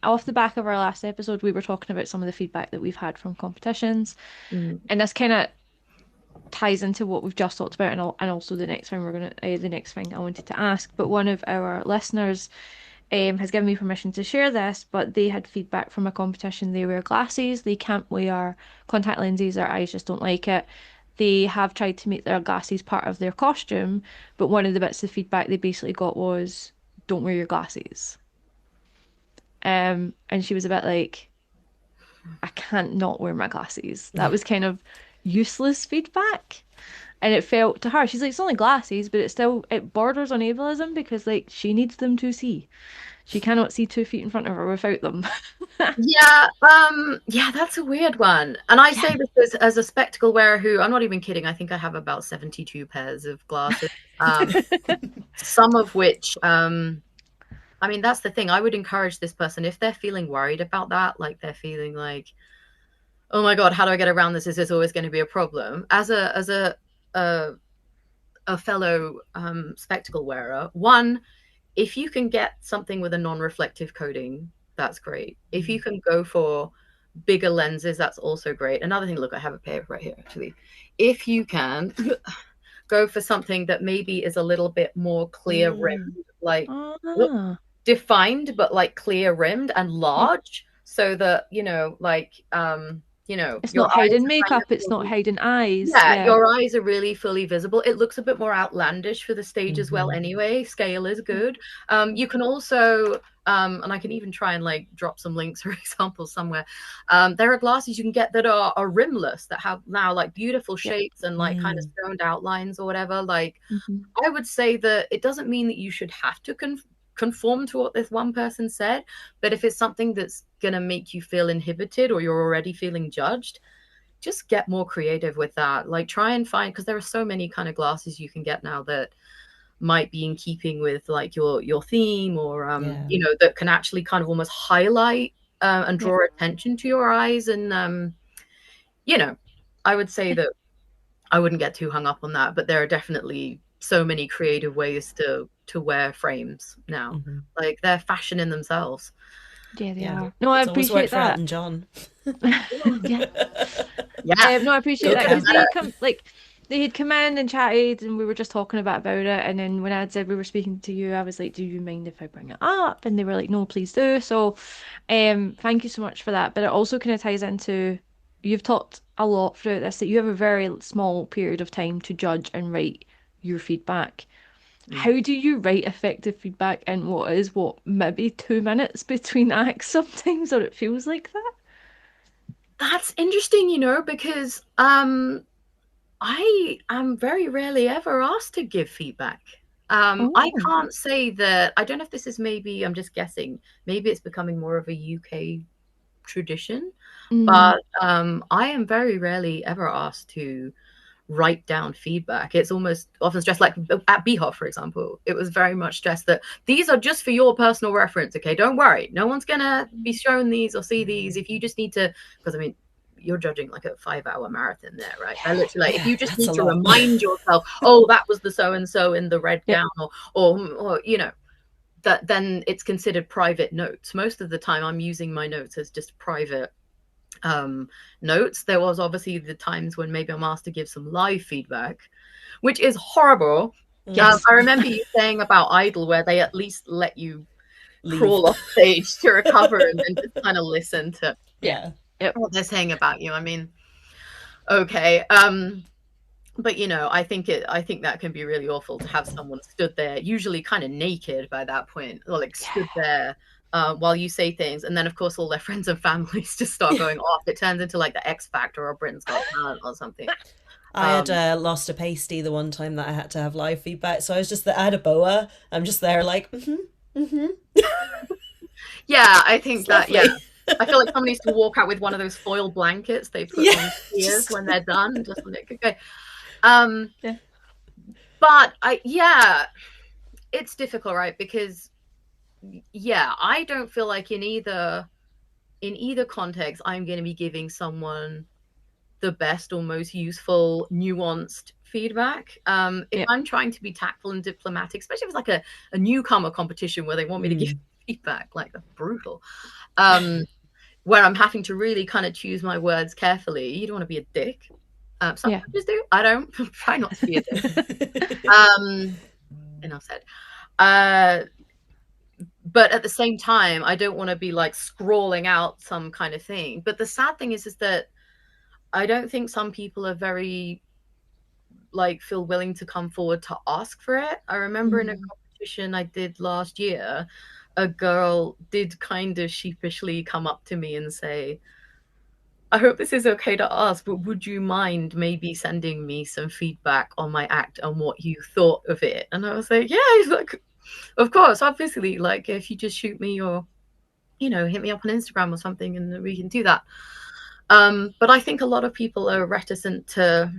off the back of our last episode, we were talking about some of the feedback that we've had from competitions, and this kind of ties into what we've just talked about, and also the next thing the next thing I wanted to ask. But one of our listeners has given me permission to share this, but they had feedback from a competition. They wear glasses, they can't wear contact lenses, their eyes just don't like it. They have tried to make their glasses part of their costume, but one of the bits of feedback they basically got was, don't wear your glasses. And she was a bit like, I can't not wear my glasses. That was kind of useless feedback. And it felt to her, she's like, it's only glasses, but it borders on ableism because like she needs them to see. She cannot see 2 feet in front of her without them. Yeah, that's a weird one. And I say this as a spectacle wearer who, I'm not even kidding, I think I have about 72 pairs of glasses. Some of which, that's the thing. I would encourage this person, if they're feeling worried about that, like they're feeling like, oh my God, how do I get around this? Is this always going to be a problem? As a fellow spectacle wearer, one, if you can get something with a non-reflective coating, that's great. If you can go for bigger lenses, that's also great. Another thing, look, I have a pair right here, actually. If you can go for something that maybe is a little bit more clear rimmed, like defined, but like clear rimmed and large, so that, It's your not eyes hiding are kind makeup, it's of not fully, hiding eyes. yeah, Yeah. your eyes are really fully visible. It looks a bit more outlandish for the stage as well Hmm. anyway. Scale is Yeah. good. You can also, and I can even try and like drop some links or examples somewhere. There are glasses you can get that are rimless, that have now like beautiful Yep. shapes and like kind of Mm. stoned outlines or whatever. Like, Hmm. I would say that it doesn't mean that you should have to conform to what this one person said, but if it's something that's going to make you feel inhibited or you're already feeling judged, just get more creative with that. Like, try and find, because there are so many kind of glasses you can get now that might be in keeping with like your theme, or Yeah. that can actually kind of almost highlight and Yep. draw attention to your eyes. And you know I would say Yeah. that I wouldn't get too hung up on that, but there are definitely so many creative ways to wear frames now. Hmm. Like, they're fashion in themselves. Yeah, they Yeah. are. No, I It's always worked appreciate for that. Elton John. Yeah. Yeah, No, I appreciate Go that get because Ken. better. they had come in and chatted and we were just talking about it. And then when I had said we were speaking to you, I was like, do you mind if I bring it up? And they were like, no, please do. So, thank you so much for that. But it also kind of ties into you've talked a lot throughout this that you have a very small period of time to judge and write your feedback. Mm. How do you write effective feedback in what maybe 2 minutes between acts sometimes, or it feels like that? That's interesting, because I am very rarely ever asked to give feedback. I Oh. can't say that. I don't know if this is, maybe I'm just guessing. Maybe it's becoming more of a UK tradition, Mm. but I am very rarely ever asked to write down feedback. It's almost often stressed, like at BHOF, for example, it was very much stressed that these are just for your personal reference. Okay, don't worry, no one's gonna be shown these or see these. If you just need to, because I mean, you're judging like a 5 hour marathon there, right? They're literally like, if Yeah, you just that's need a to lot. remind yourself, oh, that was the so and so in the red Yep. gown, or that, then it's considered private notes. Most of the time I'm using my notes as just private notes. There was obviously the times when maybe I'm asked to give some live feedback, which is horrible. Mm. Yes. I remember you saying about Idol, where they at least let you Leave. crawl off stage to recover and then just kind of listen to Yeah. Yeah. Yep. what they're saying about you. I mean, okay. But I think that can be really awful to have someone stood there, usually kind of naked by that point, or like Yeah. stood there while you say things, and then of course all their friends and families just start going off. It turns into like the X Factor or Britain's Got Talent or something. I had Um, lost a pasty the one time that I had to have live feedback, so I was just I had a boa. I'm just there like, yeah, I it's think that, yeah. lovely. I feel like someone needs to walk out with one of those foil blankets they put Yeah, on ears just when they're done, just like, okay. Um, Yeah. but yeah, it's difficult, right? Because yeah, I don't feel like in either context I'm going to be giving someone the best or most useful, nuanced feedback. If Yep. I'm trying to be tactful and diplomatic, especially if it's like a newcomer competition where they want me to give mm, feedback, like, that's brutal. Um, where I'm having to really kind of choose my words carefully. You don't want to be a dick. Some Yeah. judges do. I don't. Try not to be a dick. Um, Enough said. Uh, but at the same time, I don't want to be like scrawling out some kind of thing. But the sad thing is that I don't think some people are very, like, feel willing to come forward to ask for it. I remember in a Mm. competition I did last year, a girl did kind of sheepishly come up to me and say, I hope this is okay to ask, but would you mind maybe sending me some feedback on my act and what you thought of it? And I was like, yeah, like, of course, obviously, like, if you just shoot me or, hit me up on Instagram or something and we can do that. But I think a lot of people are reticent to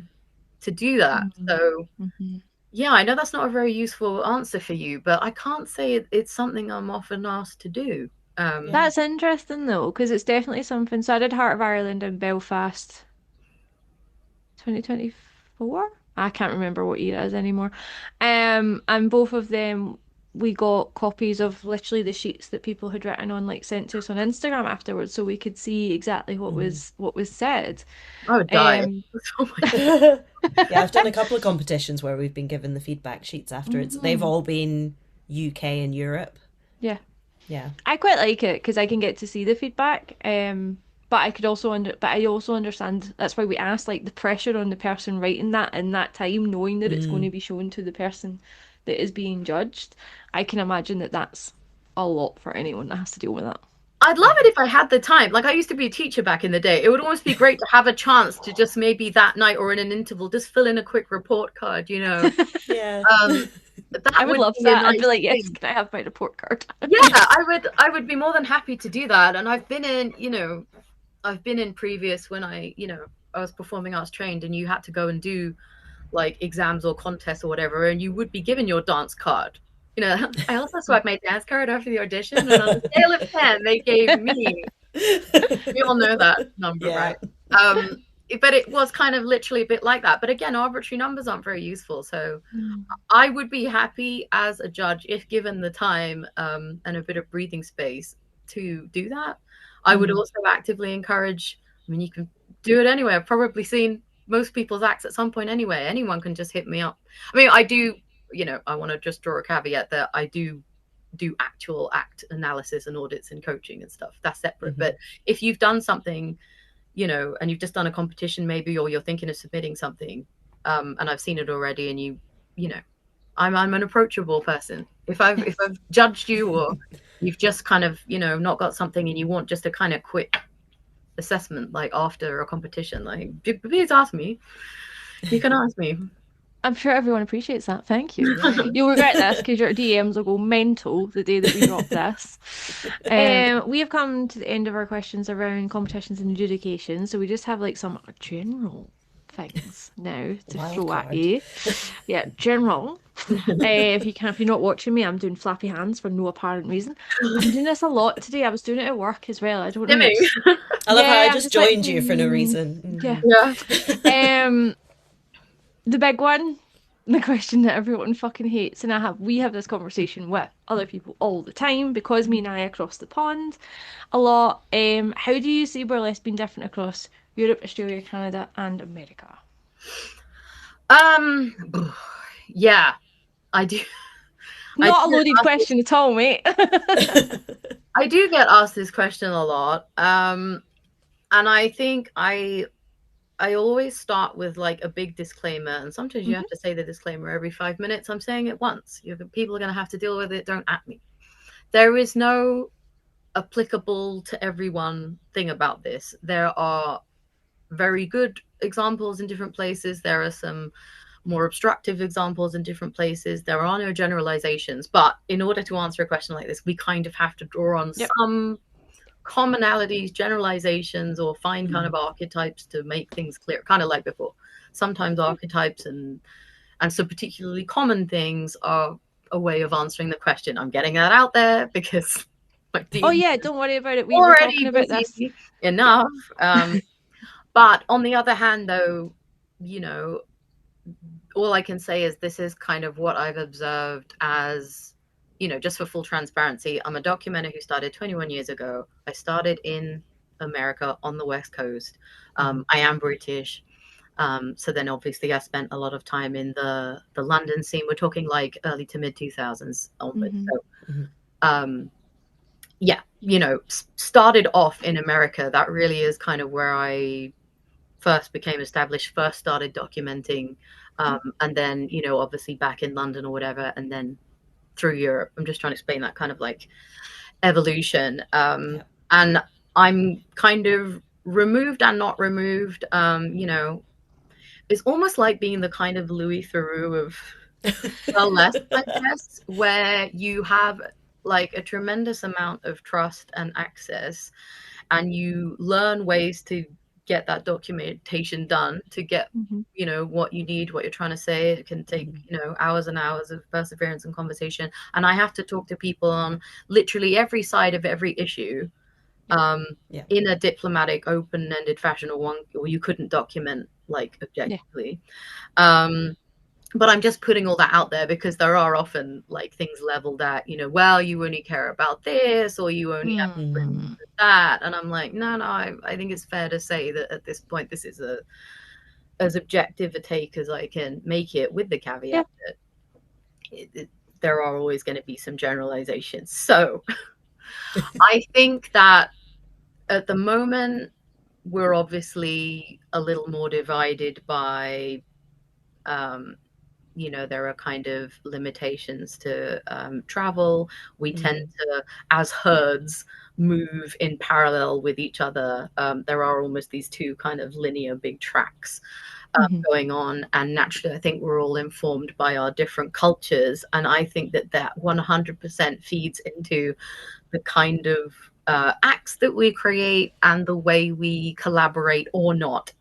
do that. Mm. So Mhm. yeah, I know that's not a very useful answer for you, but I can't say it's something I'm often asked to do. yeah. Um, That's interesting though, because it's definitely something. So I did Heart of Ireland in Belfast 2024. I can't remember what year it is anymore. And both of them we got copies of literally the sheets that people had written on, like sent to us on Instagram afterwards, so we could see exactly what Mm. was said. I would die. Um, Oh my God. Yeah, I've done a couple of competitions where we've been given the feedback sheets afterwards. They've mhm. all been UK and Europe. Yeah. Yeah. I quite like it because I can get to see the feedback. But I could also but I also understand that's why we asked like the pressure on the person writing that in that time, knowing that it's going to be shown to the person that is being judged. I can imagine that that's a lot for anyone that has to deal with that. I'd love Yeah. it if I had the time. Like I used to be a teacher back in the day. It would almost be great to have a chance to just maybe that night or in an interval just fill in a quick report card, you know. Yeah. I That would would love be a that. I'd be nice like, yes, thing. can I have my report card? Yeah, I would be more than happy to do that. And I've been in, I've been in previous when I was performing arts trained and you had to go and do like exams or contests or whatever, and you would be given your dance card. I also swapped my dance card after the audition, and on a scale of 10, they gave me, we all know that number, Yeah. right? But it was kind of literally a bit like that. But again, arbitrary numbers aren't very useful. So Mm. I would be happy as a judge if given the time and a bit of breathing space to do that. I would also actively encourage, I mean, you can do it anyway. I've probably seen most people's acts at some point anyway. Anyone can just hit me up. I mean, I do, I want to just draw a caveat that I do actual act analysis and audits and coaching and stuff. That's separate. But if you've done something, and you've just done a competition maybe, or you're thinking of submitting something, and I've seen it already, and you know, I'm an approachable person. If I've judged you, or you've just kind of not got something, and you want just a kind of quick assessment, like after a competition, like please ask me. You can ask me. I'm sure everyone appreciates that. Thank you. Yeah. You'll regret this because your DMs will go mental the day that we drop this. We have come to the end of our questions around competitions and adjudication, so we just have like some general things now to Wild throw at card. you. Yeah, general. If you're not watching me, I'm doing flappy hands for no apparent reason. I'm doing this a lot today. I was doing it at work as well. I don't know. Stimming. I love how I I'm just just like, joined you for no reason. yeah. Yeah. The big one, the question that everyone fucking hates, and we have this conversation with other people all the time because me and I across the pond a lot. How do you see burlesque being different across Europe, Australia, Canada, and America? Yeah, I do. I Not a do loaded question at all, mate. I do get asked this question a lot. And I think I always start with like a big disclaimer, and sometimes you have to say the disclaimer every 5 minutes. I'm saying it once. People are going to have to deal with it. Don't at me. There is no applicable to everyone thing about this. There are very good examples in different places. There are some more obstructive examples in different places. There are no generalizations. But in order to answer a question like this, we kind of have to draw on some commonalities, generalizations, or find kind of archetypes to make things clear, kind of like before. Sometimes archetypes and some particularly common things are a way of answering the question. I'm getting that out there because Oh yeah, don't worry about it. We were talking already about this. busy enough. But on the other hand, though, all I can say is this is kind of what I've observed as, just for full transparency, I'm a documenter who started 21 years ago. I started in America on the West Coast. I am British. So then obviously I spent a lot of time in the London scene. We're talking like early to mid 2000s onwards. So, yeah, started off in America. That really is kind of where I first became established, first started documenting, and then, obviously back in London or whatever, and then through Europe. I'm just trying to explain that kind of like evolution. And I'm kind of removed and not removed. It's almost like being the kind of Louis Theroux of burlesque, I guess, where you have like a tremendous amount of trust and access, and you learn ways to get that documentation done, to get what you need, what you're trying to say. It can take hours and hours of perseverance and conversation, and I have to talk to people on literally every side of every issue in a diplomatic, open-ended fashion, or you couldn't document like objectively. But I'm just putting all that out there because there are often like things leveled at, well, you only care about this, or you only have that. And I'm like, no, I think it's fair to say that at this point, this is as objective a take as I can make it, with the caveat that there are always going to be some generalizations. So I think that at the moment, we're obviously a little more divided by, um, there are kind of limitations to travel. We tend Mm. to, as herds, move in parallel with each other. There are almost these two kind of linear big tracks Hmm. going on. And naturally, I think we're all informed by our different cultures. And I think that 100% feeds into the kind of acts that we create and the way we collaborate or not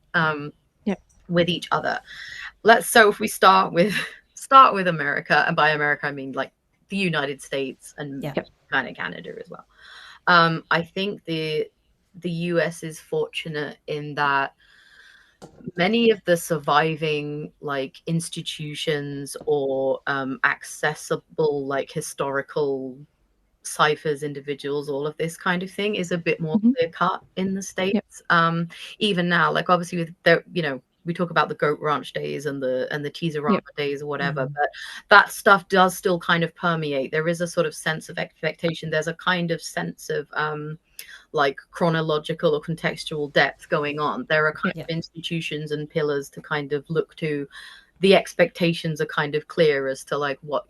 Yep. with each other. So if we start with America, and by America I mean like the United States and Yeah. Yep. kind of Canada as well. I think the US is fortunate in that many of the surviving like institutions or accessible like historical ciphers, individuals, all of this kind of thing is a bit more Hmm. clear cut in the Yep. States. Even now, like obviously with we talk about the goat ranch days and the teaserama Yep. days or whatever, Mm. but that stuff does still kind of permeate. There is a sort of sense of expectation. There's a kind of sense of like chronological or contextual depth going on. There are kind Yep. Yeah. of institutions and pillars to kind of look to. The expectations are kind of clear as to like what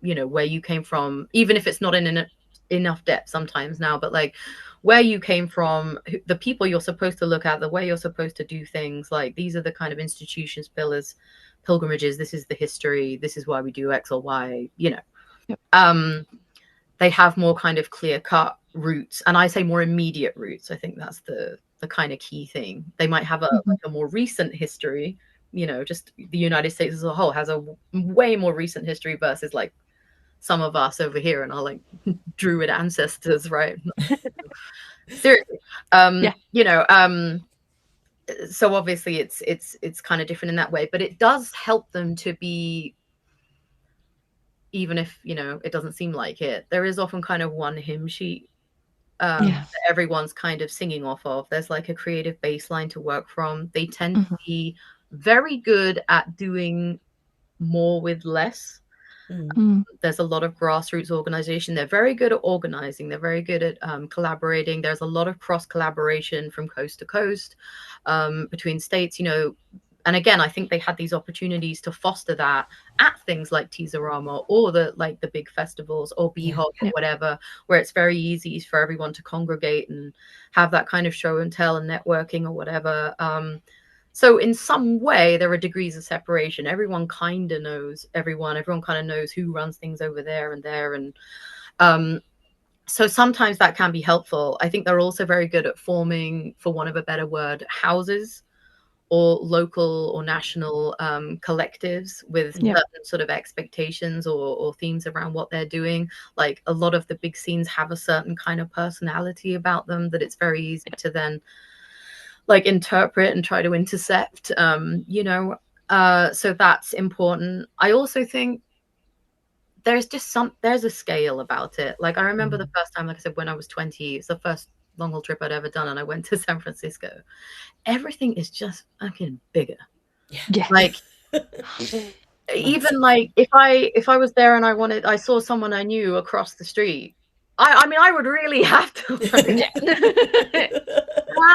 where you came from, even if it's not in enough depth sometimes now, but like where you came from, the people you're supposed to look at, the way you're supposed to do things, like these are the kind of institutions, pillars, pilgrimages, this is the history, this is why we do X or Y. Yep. um they have more kind of clear cut roots, and I say more immediate roots. I think that's the kind of key thing. They might have Hmm. like a more recent history, just the United States as a whole has a way more recent history versus like some of us over here and our like druid ancestors, right? Seriously. Yeah. So obviously it's kind of different in that way, but it does help them to be, even if it doesn't seem like it, there is often kind of one hymn sheet Yeah. that everyone's kind of singing off of. There's like a creative baseline to work from. They tend to Hmm. be very good at doing more with less. Mm. Mm. There's a lot of grassroots organization. They're very good at organizing. They're very good at collaborating. There's a lot of cross collaboration from coast to coast, between states. And again, I think they had these opportunities to foster that at things like Teaserama or the big festivals or Yeah. BHOG or Yep. whatever, where it's very easy for everyone to congregate and have that kind of show and tell and networking or whatever. So in some way, there are degrees of separation. Everyone kind of knows everyone. Everyone kind of knows who runs things over there and there. And um, so sometimes that can be helpful. I think they're also very good at forming, for want of a better word, houses or local or national collectives with Yep. certain sort of expectations or themes around what they're doing. Like a lot of the big scenes have a certain kind of personality about them that it's very easy to then like interpret and try to intercept. So that's important. I also think there's a scale about it. Like I remember the Mm. first time, like I said, when I was 20, it's the first long haul trip I'd ever done, and I went to San Francisco. Everything is just fucking bigger. Yeah. Like even Massive. like if I was there and I saw someone I knew across the street, I mean I would really have to like, Yeah.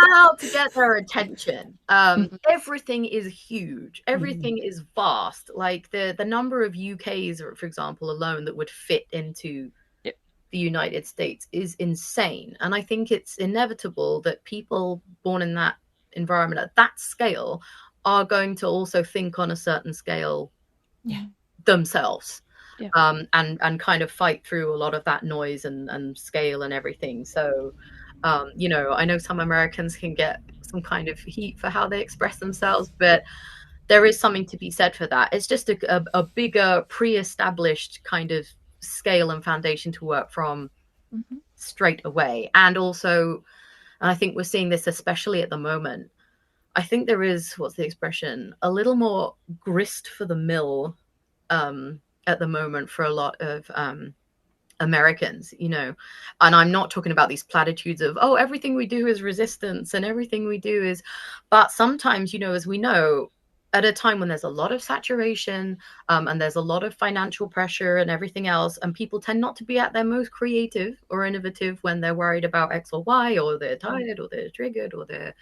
how to get their attention. Mhm. Everything is huge. Mm. Everything is vast. Like the number of UKs, for example, alone that would fit into Yep. the United States is insane. And I think it's inevitable that people born in that environment at that scale are going to also think on a certain scale Yeah. Mhm. themselves, Yeah. and kind of fight through a lot of that noise and scale and everything. So I know some Americans can get some kind of heat for how they express themselves, but there is something to be said for that. It's just a bigger pre-established kind of scale and foundation to work from Mhm. straight away. And also, and I think we're seeing this especially at the moment, I think there is, what's the expression, a little more grist for the mill at the moment for a lot of Americans, and I'm not talking about these platitudes of, oh, everything we do is resistance and everything we do is, but sometimes, as we know, at a time when there's a lot of saturation, and there's a lot of financial pressure and everything else, and people tend not to be at their most creative or innovative when they're worried about X or Y, or they're tired, or they're triggered, or they're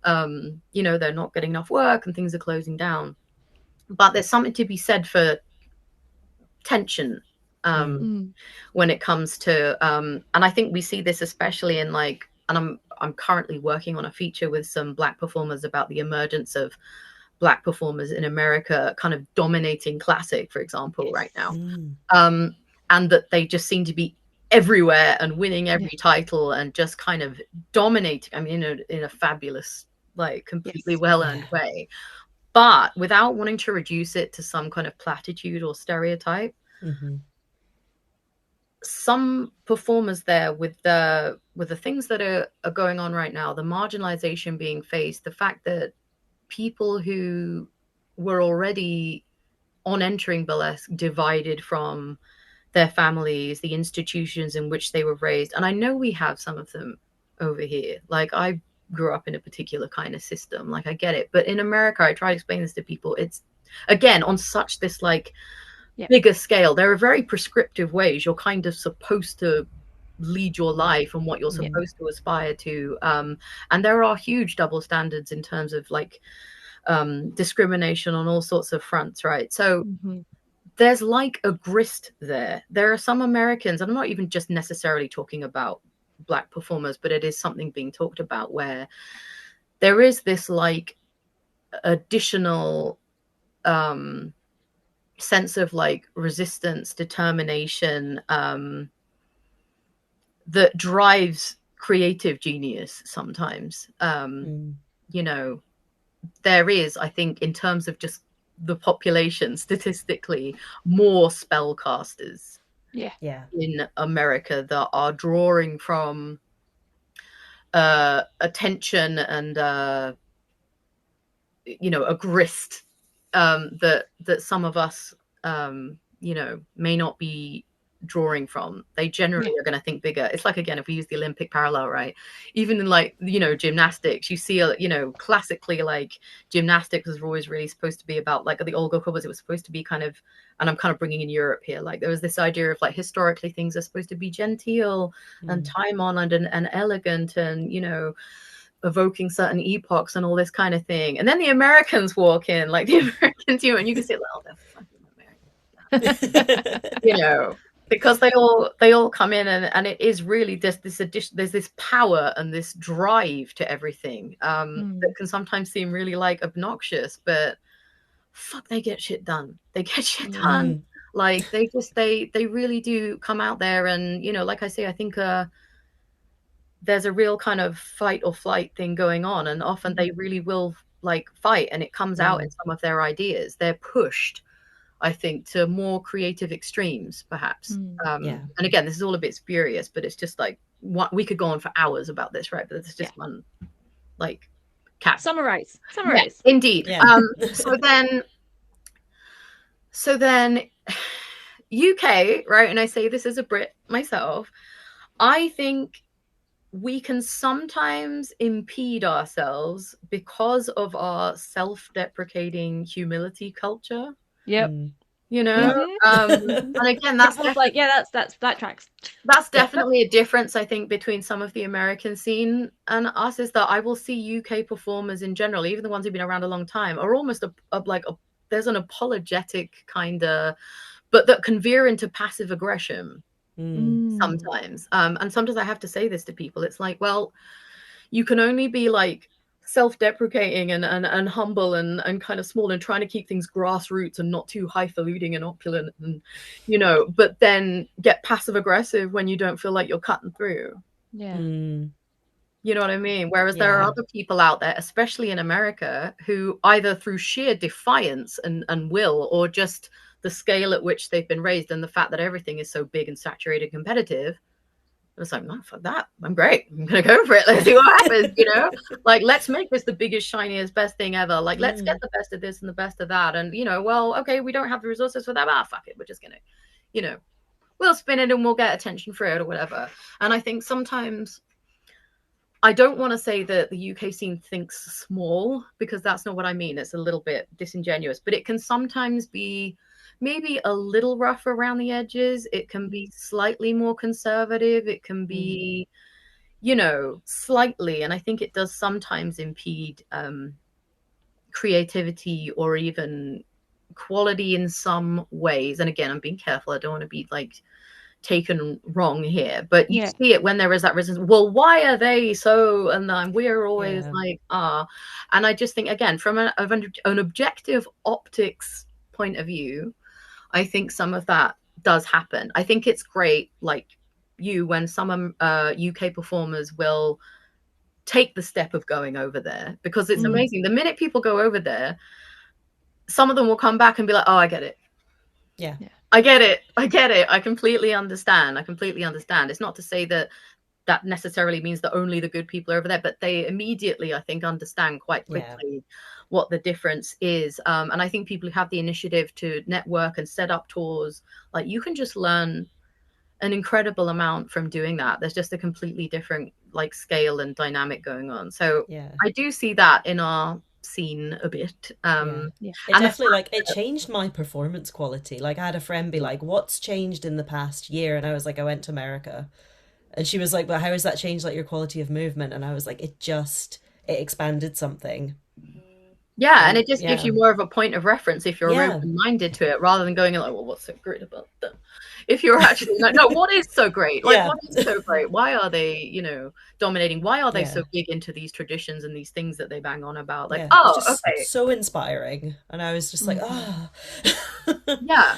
they're not getting enough work and things are closing down. But there's something to be said for tension, when it comes to and I think we see this especially in like, and I'm currently working on a feature with some Black performers about the emergence of Black performers in America kind of dominating classic, for example, right now. And that they just seem to be everywhere and winning every title and just kind of dominating, I mean, in a fabulous, like, completely well-earned way, but without wanting to reduce it to some kind of platitude or stereotype. Some performers there, with the things that are going on right now, the marginalization being faced, the fact that people who were already on entering burlesque divided from their families, the institutions in which they were raised. And I know we have some of them over here. Like, I grew up in a particular kind of system. Like, I get it. But in America, I try to explain this to people. It's, again, on such this like bigger scale. There are very prescriptive ways you're kind of supposed to lead your life and what you're supposed to aspire to. And there are huge double standards in terms of like discrimination on all sorts of fronts, right? So there's like a grist there. There are some Americans, and I'm not even just necessarily talking about Black performers, but it is something being talked about, where there is this like additional sense of like resistance, determination, that drives creative genius sometimes. There is, I think, in terms of just the population, statistically, more spellcasters in America that are drawing from attention and a grist that some of us may not be drawing from. They generally are going to think bigger. It's like, again, if we use the Olympic parallel, right? Even in like gymnastics, you see classically, like, gymnastics was always really supposed to be about, like, the Olga Kubas, it was supposed to be kind of, and I'm kind of bringing in Europe here, like there was this idea of like historically things are supposed to be genteel and time honored and elegant and evoking certain epochs and all this kind of thing. And then the Americans walk in, like the Americans, and you can say, well, they're fucking American. Because they all come in, and it is really this addition. There's this power and this drive to everything that can sometimes seem really like obnoxious, but fuck, they get shit done. They get shit done. Like they really do come out there, and like I say, I think there's a real kind of fight or flight thing going on, and often they really will like fight, and it comes out in some of their ideas. They're pushed, I think, to more creative extremes, perhaps. And again, this is all a bit spurious, but it's just like, we could go on for hours about this, right? But it's just one, like, cap. Summarize. Yeah, indeed. So then UK, right? And I say this as a Brit myself, I think we can sometimes impede ourselves because of our self-deprecating humility culture. And again, that's like, that tracks. That's definitely a difference, I think, between some of the American scene and us, is that I will see UK performers in general, even the ones who've been around a long time, are almost there's an apologetic kind of, but that can veer into passive aggression sometimes. And sometimes I have to say this to people. It's like, well, you can only be like self-deprecating and humble and kind of small and trying to keep things grassroots and not too highfalutin and opulent, and but then get passive aggressive when you don't feel like you're cutting through. You know what I mean? Whereas there are other people out there, especially in America, who either through sheer defiance and will, or just the scale at which they've been raised and the fact that everything is so big and saturated competitive, it's like, no, fuck that. I'm great. I'm going to go for it. Let's see what happens, Like, let's make this the biggest, shiniest, best thing ever. Like, let's get the best of this and the best of that. And, well, okay, we don't have the resources for that. Ah, fuck it. We're just going to, we'll spin it and we'll get attention for it or whatever. And I think sometimes I don't want to say that the UK scene thinks small, because that's not what I mean. It's a little bit disingenuous, but it can sometimes be maybe a little rough around the edges. It can be slightly more conservative. It can be, slightly. And I think it does sometimes impede creativity or even quality in some ways. And again, I'm being careful. I don't want to be like taken wrong here, but you Yeah. see it when there is that resistance. Well, why are they so? And then we're always like, and I just think, again, from an objective optics point of view, I think some of that does happen. I think it's great, like when some UK performers will take the step of going over there, because it's amazing. The minute people go over there, some of them will come back and be like, oh, I get it. Yeah. I get it. I completely understand. It's not to say that necessarily means that only the good people are over there, but they immediately, I think, understand quite quickly what the difference is. And I think people who have the initiative to network and set up tours, like, you can just learn an incredible amount from doing that. There's just a completely different like scale and dynamic going on. So I do see that in our scene a bit. It definitely, like, it changed my performance quality. Like, I had a friend be like, what's changed in the past year? And I was like, I went to America. And she was like, but how has that changed, like, your quality of movement? And I was like, it expanded something. And it just gives you more of a point of reference if you're open-minded to it, rather than going like, well, what's so great about them? If you're actually like, no, what is so great? Like, what is so great? Why are they, dominating? Why are they so big into these traditions and these things that they bang on about? Like, okay, so inspiring. And I was just like, yeah.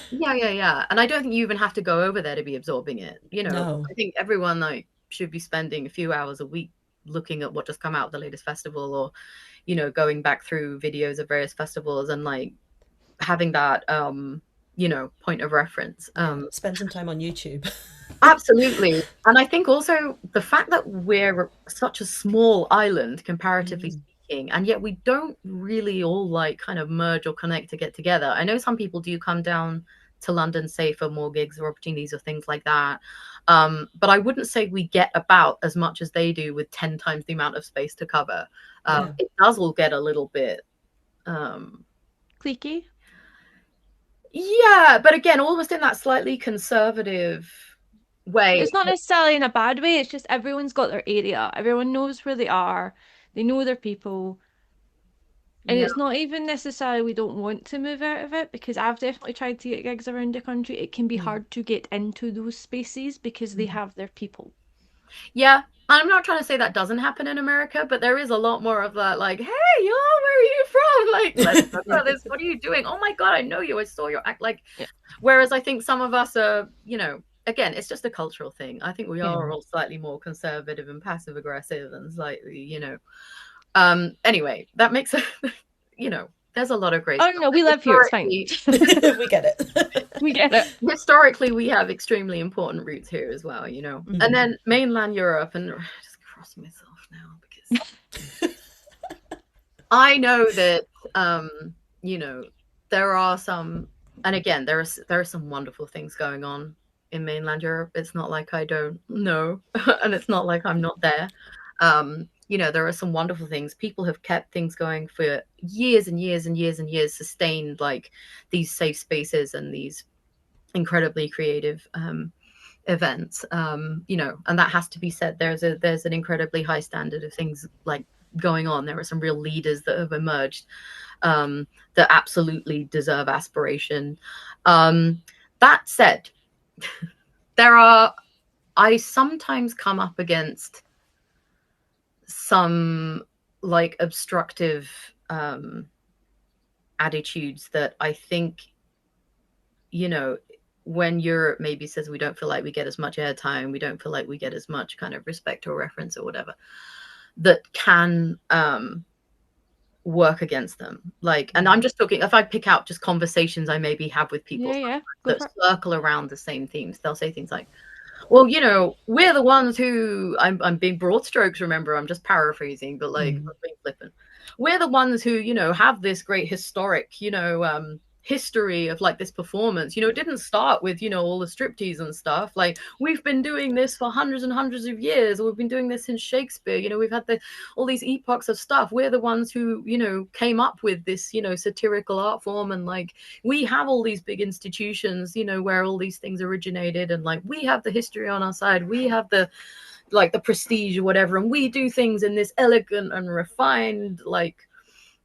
And I don't think you even have to go over there to be absorbing it. No. I think everyone like should be spending a few hours a week looking at what just come out of the latest festival, or going back through videos of various festivals and like having that point of reference. Spend some time on YouTube. Absolutely. And I think also the fact that we're such a small island, comparatively speaking, and yet we don't really all like kind of merge or connect to get together. I know some people do come down to London, say, for more gigs or opportunities or things like that. But I wouldn't say we get about as much as they do with 10 times the amount of space to cover. It does all get a little bit cliquey. Yeah, but again, almost in that slightly conservative way. It's not necessarily in a bad way. It's just everyone's got their area. Everyone knows where they are. They know their people. And it's not even necessarily we don't want to move out of it, because I've definitely tried to get gigs around the country. It can be hard to get into those spaces because they have their people. Yeah, I'm not trying to say that doesn't happen in America, but there is a lot more of that, like, hey, y'all, where are you from? Like, let's talk about this. What are you doing? Oh my God, I know you. I saw your act. Like, whereas I think some of us are, again, it's just a cultural thing. I think we are all slightly more conservative and passive aggressive and slightly, anyway, that makes a, there's a lot of great stuff. No, we live here. It's fine. We get it. We get it. Historically, we have extremely important roots here as well, And then mainland Europe, and I just cross myself now because I know that, there are some, and again, there are some wonderful things going on in mainland Europe. It's not like I don't know, and it's not like I'm not there. There are some wonderful things. People have kept things going for years and years and years and years, sustained like these safe spaces and these incredibly creative events. And that has to be said. There's an incredibly high standard of things like going on. There are some real leaders that have emerged that absolutely deserve aspiration. That said, I sometimes come up against some like obstructive attitudes that I think, when Europe maybe says we don't feel like we get as much airtime, we don't feel like we get as much kind of respect or reference or whatever, that can work against them. Like, and I'm just talking, if I pick out just conversations I maybe have with people that circle around the same themes, they'll say things like, well, we're the ones who, I'm being broad strokes, remember, I'm just paraphrasing, but like, I'm being flippant. We're the ones who, have this great historic, history of like this performance. It didn't start with, all the striptease and stuff. Like, we've been doing this for hundreds and hundreds of years, or we've been doing this since Shakespeare. We've had all these epochs of stuff. We're the ones who, came up with this, satirical art form, and like, we have all these big institutions, where all these things originated, and like, we have the history on our side. We have the prestige or whatever, and we do things in this elegant and refined like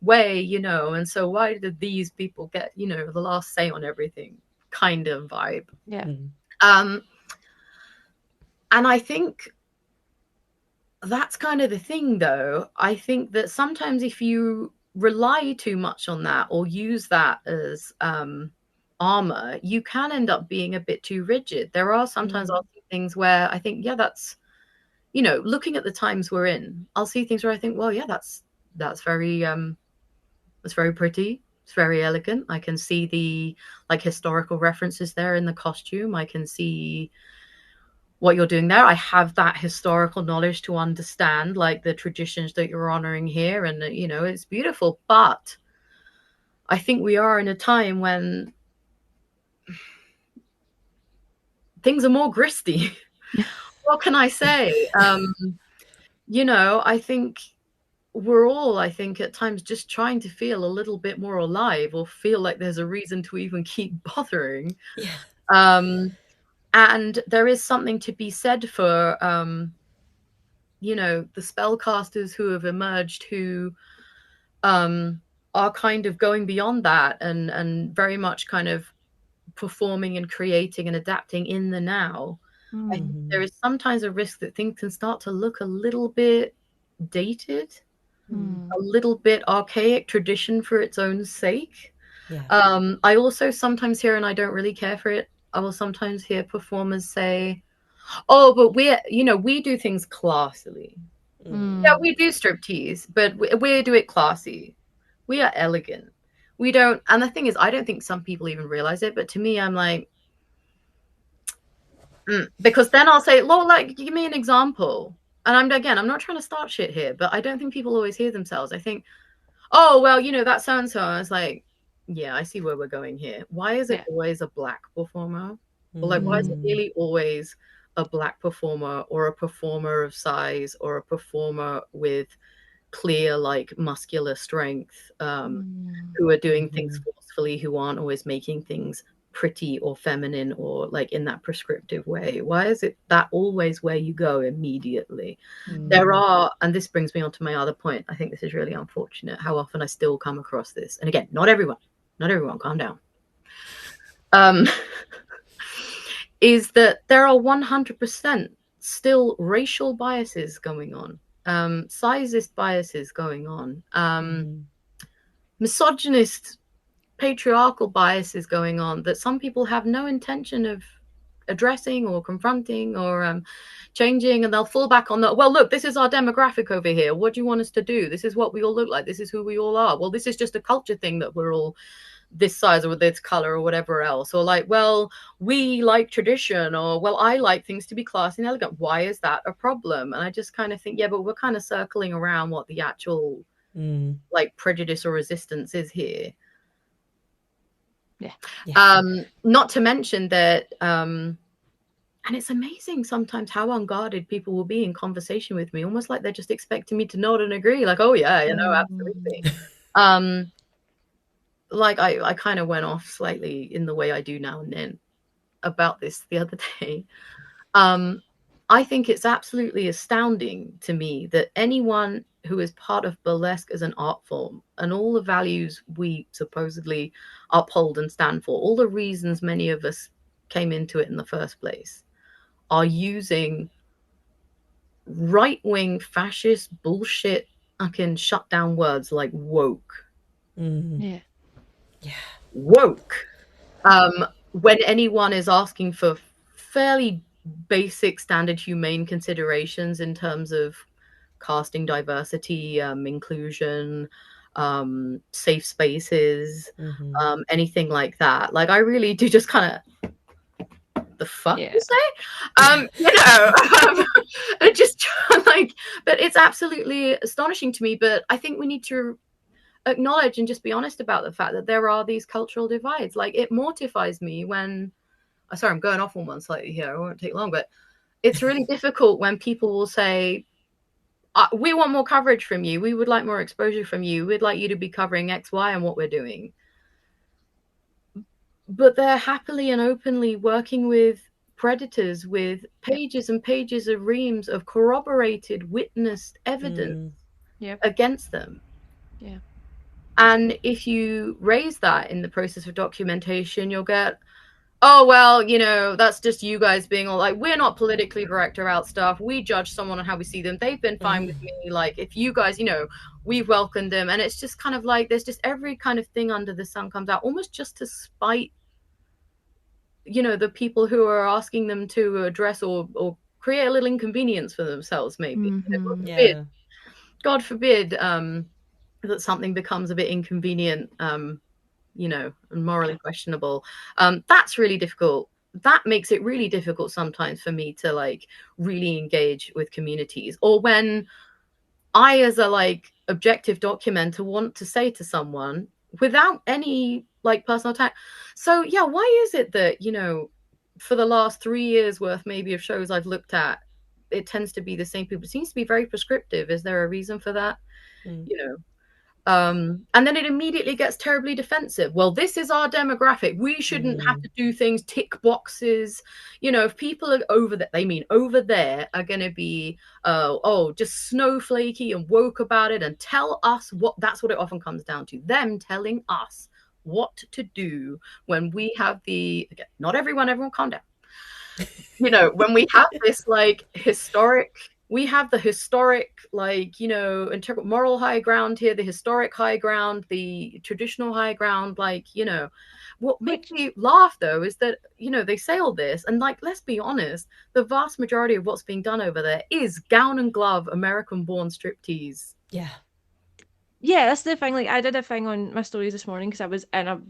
way, and so why did these people get, the last say on everything kind of vibe. Yeah. And I think that's kind of the thing, though. I think that sometimes if you rely too much on that or use that as armor, you can end up being a bit too rigid. There are sometimes I'll see things where I think, yeah, that's, looking at the times we're in, I'll see things where I think, well, yeah, that's very it's very pretty. It's very elegant. I can see the like historical references there in the costume. I can see what you're doing there. I have that historical knowledge to understand like the traditions that you're honoring here, and it's beautiful. But I think we are in a time when things are more gristy. What can I say? I think we're all, I think, at times just trying to feel a little bit more alive, or feel like there's a reason to even keep bothering. Yeah. And there is something to be said for, the spellcasters who have emerged, who are kind of going beyond that, and very much kind of performing and creating and adapting in the now. I think there is sometimes a risk that things can start to look a little bit dated, a little bit archaic, tradition for its own sake. Yeah. I also sometimes hear, and I don't really care for it, I will sometimes hear performers say, oh, but we do things classily. Yeah, we do striptease, but we do it classy. We are elegant. We don't, and the thing is, I don't think some people even realize it, but to me, I'm like, because then I'll say, Lord, like, give me an example. And I'm not trying to start shit here, but I don't think people always hear themselves. I think, oh, well, that so-and-so. I was like, yeah, I see where we're going here. Why is it always a black performer? Or like, why is it really always a black performer, or a performer of size, or a performer with clear, like, muscular strength, who are doing things forcefully, who aren't always making things pretty or feminine or like in that prescriptive way? Why is it that always where you go immediately? There are, and this brings me on to my other point, I think this is really unfortunate how often I still come across this, and again, not everyone, calm down, is that there are 100% still racial biases going on, sizist biases going on, misogynist, patriarchal biases going on, that some people have no intention of addressing or confronting or changing, and they'll fall back on the, well, look, this is our demographic over here. What do you want us to do? This is what we all look like. This is who we all are. Well, this is just a culture thing that we're all this size or this color or whatever else. Or like, well, we like tradition, or well, I like things to be classy and elegant. Why is that a problem? And I just kind of think, yeah, but we're kind of circling around what the actual like prejudice or resistance is here. Not to mention that, and it's amazing sometimes how unguarded people will be in conversation with me, almost like they're just expecting me to nod and agree, like, oh yeah, absolutely. Like I kind of went off slightly in the way I do now and then about this the other day. I think it's absolutely astounding to me that anyone who is part of burlesque as an art form, and all the values we supposedly uphold and stand for, all the reasons many of us came into it in the first place, are using right-wing fascist bullshit fucking shut down words like woke. Woke. When anyone is asking for fairly basic standard humane considerations in terms of casting diversity, inclusion, safe spaces, anything like that. Like, I really do just kind of, the fuck you say? Just like, but it's absolutely astonishing to me. But I think we need to acknowledge and just be honest about the fact that there are these cultural divides. Like, it mortifies me when, sorry, I'm going off on one slightly here, it won't take long, but it's really difficult when people will say, we want more coverage from you, we would like more exposure from you, we'd like you to be covering X, Y, and what we're doing. But they're happily and openly working with predators with pages and pages of reams of corroborated, witnessed evidence against them. Yeah. And if you raise that in the process of documentation, you'll get, oh, well, you know, that's just you guys being all like, we're not politically correct about stuff. We judge someone on how we see them. They've been fine with me. Like, if you guys, you know, we've welcomed them. And it's just kind of like, there's just every kind of thing under the sun comes out, almost just to spite, you know, the people who are asking them to address or create a little inconvenience for themselves, maybe. Mm-hmm. God forbid that something becomes a bit inconvenient, you know, and morally questionable. That's really difficult. That makes it really difficult sometimes for me to like really engage with communities, or when I, as a like objective documenter, want to say to someone without any like personal attack, so yeah, why is it that, you know, for the last 3 years worth maybe of shows I've looked at, it tends to be the same people? It seems to be very prescriptive. Is there a reason for that? You know, and then it immediately gets terribly defensive. Well, this is our demographic, we shouldn't have to do things, tick boxes. You know, if people are over there, they mean over there, are going to be just snowflakey and woke about it and tell us what, that's what it often comes down to, them telling us what to do when we have the, again, not everyone calm down, you know, when we have this like historic, we have the historic, like, you know, moral high ground here, the historic high ground, the traditional high ground. Like, you know, what makes me laugh though is that, you know, they say all this, and like, let's be honest, the vast majority of what's being done over there is gown and glove American born striptease. Yeah. Yeah, that's the thing. Like, I did a thing on my stories this morning because I was in a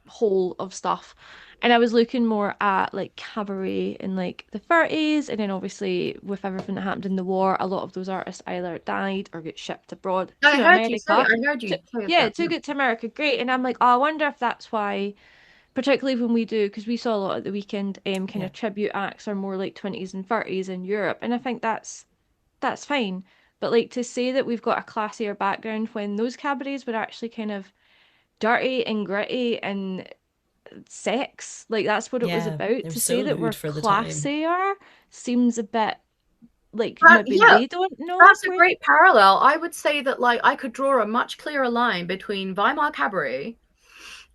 hole of stuff, and I was looking more at like cabaret in like the 30s, and then obviously with everything that happened in the war, a lot of those artists either died or get shipped abroad I to heard you say, America. I heard you say Yeah, that. took it to America, great. And I'm like, oh, I wonder if that's why, particularly when we do, because we saw a lot at the weekend, kind of tribute acts are more like 20s and 30s in Europe, and I think that's fine. But like to say that we've got a classier background when those cabarets were actually kind of dirty and gritty and sex, like that's what it was Yeah, about. they were To so say that lewd we're for the time. classier seems a bit like maybe Yeah, they don't know that's a great parallel. I would say that like I could draw a much clearer line between Weimar Cabaret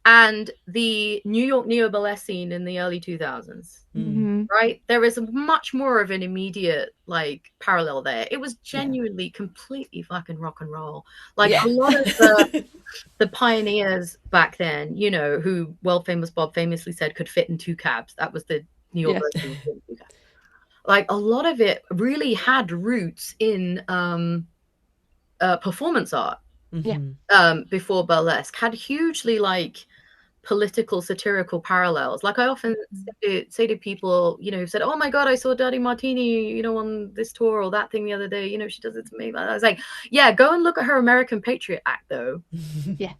and the New York neo-burlesque scene in the early 2000s. Right? There is much more of an immediate like parallel there. It was genuinely completely fucking rock and roll. Like a lot of the pioneers back then, you know, who world famous Bob famously said could fit in 2 cabs. That was the New York version. Like a lot of it really had roots in performance art. Before burlesque had hugely like political satirical parallels. Like I often say to people, you know, who said, oh my god, I saw Dirty Martini, you know, on this tour or that thing the other day, you know, she does it to me. I was like, yeah, go and look at her American Patriot act though. Yeah,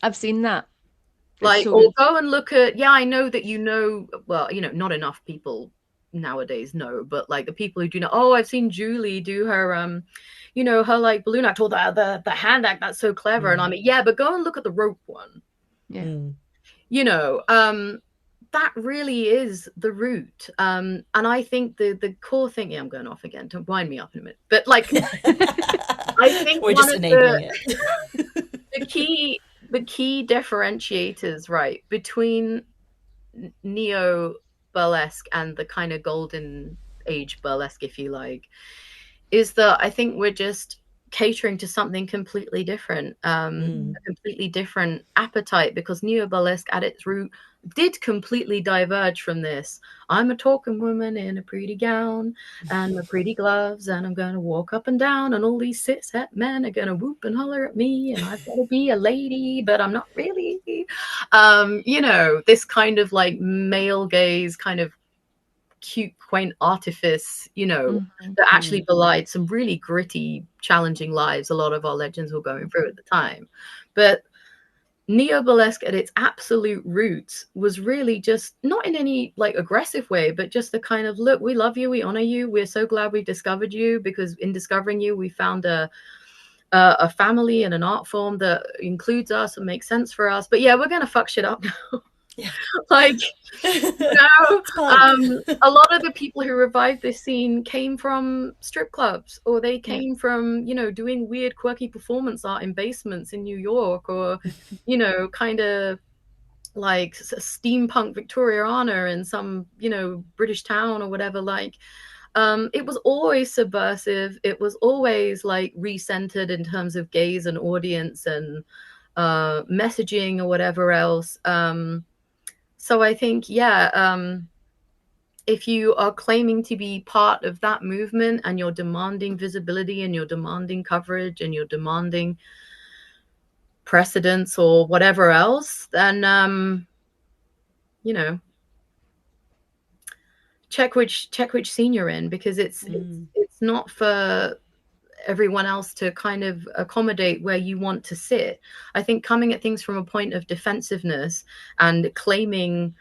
I've seen that. Like, so or good. go and look at, yeah, I know that, you know, well, you know, not enough people nowadays know, but like the people who do know, oh, I've seen Julie do her you know, her like balloon act or the hand act, that's so clever. And I mean, yeah, but go and look at the rope one. You know, that really is the root. And I think the core thing, yeah, I'm going off again, don't wind me up in a minute, but like I think we're just enabling it. the key differentiators, right, between neo burlesque and the kind of golden age burlesque, if you like, is that I think we're just catering to something completely different, a completely different appetite, because neo burlesque at its root did completely diverge from this. I'm a talking woman in a pretty gown and my pretty gloves, and I'm gonna walk up and down, and all these cis-het men are gonna whoop and holler at me, and I've got to be a lady, but I'm not really. You know, this kind of like male gaze kind of cute, quaint artifice, Hmm. that actually belied some really gritty, challenging lives a lot of our legends were going through at the time. But neo-burlesque at its absolute roots was really just not in any like aggressive way, but just the kind of, look, we love you, we honor you, we're so glad we discovered you, because in discovering you we found a family and an art form that includes us and makes sense for us, but yeah, we're gonna fuck shit up now. Yeah. Like, It's punk. a lot of the people who revived this scene came from strip clubs, or they Yeah. came from, doing weird, quirky performance art in basements in New York, or, kind of like steampunk Victoriana in some, British town or whatever. Like, it was always subversive. It was always like recentered in terms of gaze and audience and messaging or whatever else. So I think, yeah, if you are claiming to be part of that movement and you're demanding visibility and you're demanding coverage and you're demanding precedence or whatever else, then you know, check which scene you're in, because it's not for everyone else to kind of accommodate where you want to sit. I think coming at things from a point of defensiveness and claiming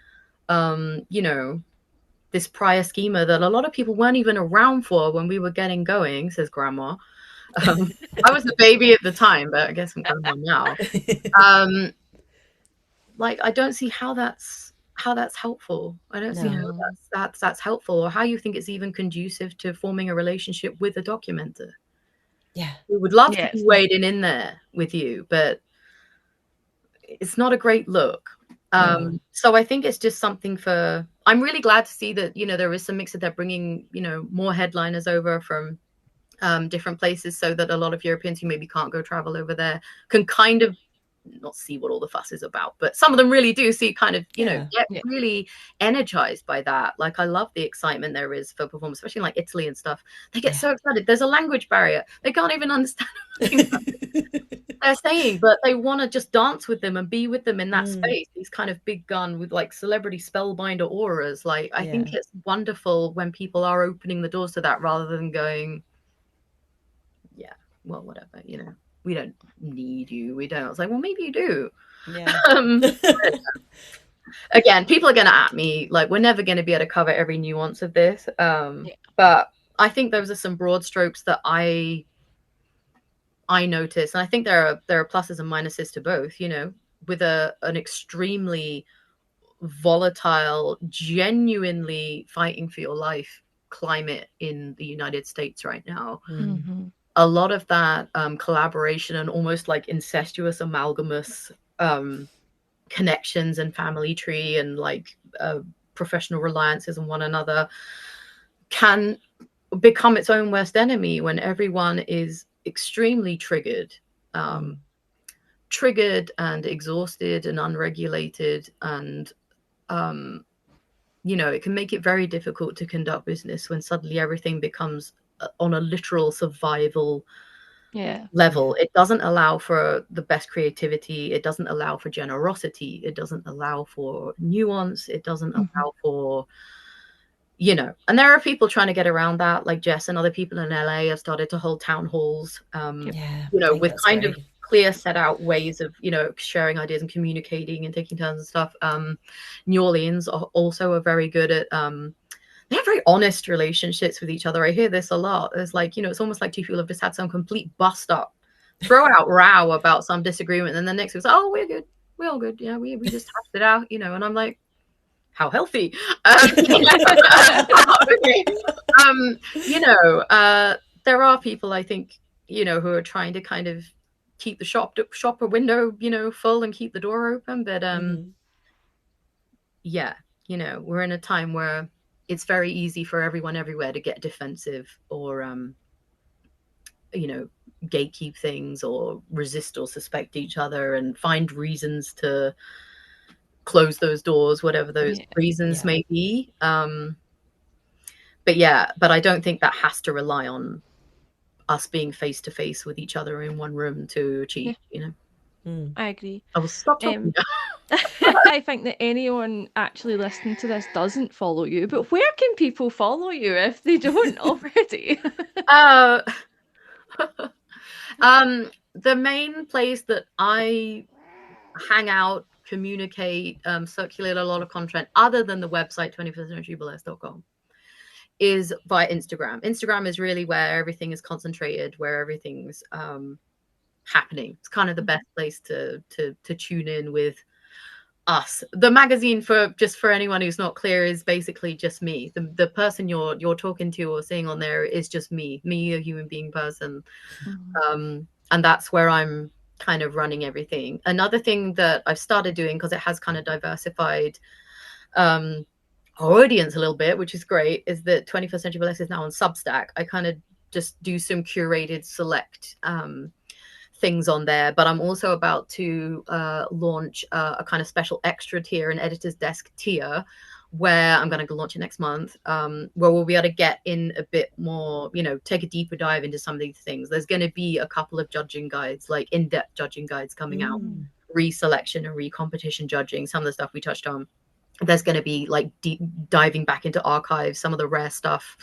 this prior schema that a lot of people weren't even around for when we were getting going, says grandma. I was a baby at the time, but I guess I'm grandma now. Like, I don't see how that's helpful. I don't see how No. that's helpful, or how you think it's even conducive to forming a relationship with a documenter. Yeah. We would love to Yeah, be it's not. wading in there with you, but it's not a great look. No. So I think it's just something for. I'm really glad to see that there is some mix that they're bringing more headliners over from different places, so that a lot of Europeans who maybe can't go travel over there can kind of not see what all the fuss is about, but some of them really do see, kind of, Yeah. get Yeah. really energized by that. Like, I love the excitement there is for performance, especially in like Italy and stuff. They get Yeah. so excited. There's a language barrier. They can't even understand they're saying, but they want to just dance with them and be with them in that space. These kind of big gun with like celebrity spellbinder auras. Like, I Yeah. think it's wonderful when people are opening the doors to that, rather than going, yeah, well, whatever, we don't need you. We don't. It's like, well, maybe you do. Yeah. Um, Again, people are going to at me. Like, we're never going to be able to cover every nuance of this. Yeah. But I think those are some broad strokes that I notice, and I think there are pluses and minuses to both. With an extremely volatile, genuinely fighting for your life climate in the United States right now. Hmm. A lot of that collaboration and almost like incestuous, amalgamous connections and family tree and like professional reliances on one another can become its own worst enemy when everyone is extremely triggered and exhausted and unregulated, and it can make it very difficult to conduct business when suddenly everything becomes on a literal survival Yeah. level. It doesn't allow for the best creativity. It doesn't allow for generosity. It doesn't allow for nuance. It doesn't Hmm. allow for, and there are people trying to get around that, like Jess and other people in LA have started to hold town halls, Yep. Yeah. I think with that's kind of great. clear set out ways of, sharing ideas and communicating and taking turns and stuff. New Orleans are also very good at, they have very honest relationships with each other. I hear this a lot. It's like, it's almost like two people have just had some complete bust up, throw out row about some disagreement, and the next one's like, oh, we're good. We're all good. Yeah, we just hashed it out, and I'm like, how healthy. Okay. There are people, I think, who are trying to kind of keep the shop or window, full and keep the door open. But yeah, we're in a time where it's very easy for everyone everywhere to get defensive or gatekeep things or resist or suspect each other and find reasons to close those doors, whatever those Yeah. reasons Yeah. may be. But I don't think that has to rely on us being face to face with each other in one room to Yeah. achieve. I agree. I will stop talking Um, I think that anyone actually listening to this doesn't follow you, but where can people follow you if they don't already? now. The main place that I hang out, communicate, circulate a lot of content other than the website 21stcenturyburlesque.com is via Instagram. Instagram is really where everything is concentrated, where everything's happening. It's kind of the best place to tune in with us. The magazine, for anyone who's not clear, is basically just me. The person you're talking to or seeing on there is just me, a human being person. And that's where I'm kind of running everything. Another thing that I've started doing, because it has kind of diversified our audience a little bit, which is great, is that 21st Century Burlesque is now on Substack. I kind of just do some curated select things on there, but I'm also about to launch a kind of special extra tier, an editor's desk tier, where I'm going to launch it next month, where we'll be able to get in a bit more, take a deeper dive into some of these things. There's going to be a couple of judging guides, like in-depth judging guides coming out, re-selection and re-competition judging, some of the stuff we touched on. There's going to be like deep diving back into archives, some of the rare stuff,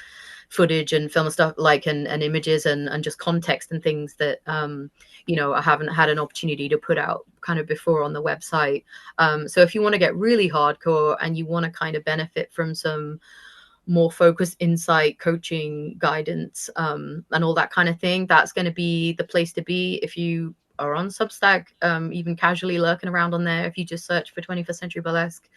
footage and film stuff, like and images and just context and things that I haven't had an opportunity to put out kind of before on the website. So if you want to get really hardcore and you want to kind of benefit from some more focused insight, coaching, guidance, and all that kind of thing, that's going to be the place to be. If you are on Substack, even casually lurking around on there, if you just search for 21st Century Burlesque,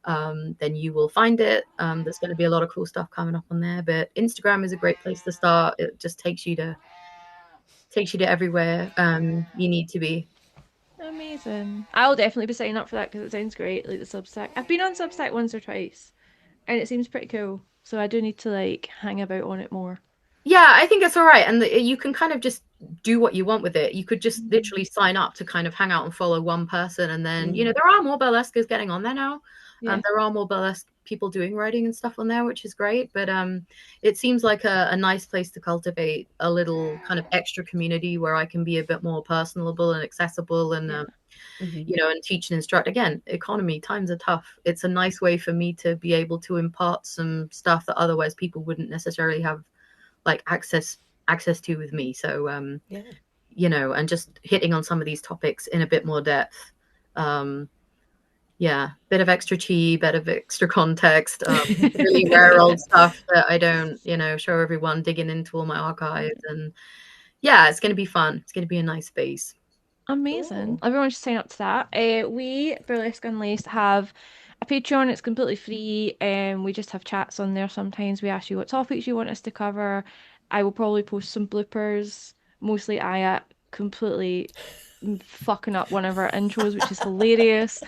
then you will find it. There's going to be a lot of cool stuff coming up on there, but Instagram is a great place to start. It just takes you to everywhere you need to be. Amazing. I'll definitely be signing up for that because it sounds great, like the Substack. I've been on Substack once or twice, and it seems pretty cool. So I do need to like hang about on it more. Yeah, I think it's all right. And you can kind of just do what you want with it. You could just literally sign up to kind of hang out and follow one person. And then, there are more burlesquers getting on there now. Yeah. There are more burlesque people doing writing and stuff on there, which is great. But it seems like a nice place to cultivate a little kind of extra community where I can be a bit more personable and accessible and, and teach and instruct. Again, economy, times are tough. It's a nice way for me to be able to impart some stuff that otherwise people wouldn't necessarily have like access to with me. So and just hitting on some of these topics in a bit more depth. Bit of extra tea, bit of extra context, really rare old stuff that I don't show everyone, digging into all my archives. And it's going to be fun. It's going to be a nice space. Amazing. Everyone should sign up to that. We, Burlesque Unlaced, have a Patreon. It's completely free. We just have chats on there sometimes. We ask you what topics you want us to cover. I will probably post some bloopers, mostly Aya completely fucking up one of our intros, which is hilarious.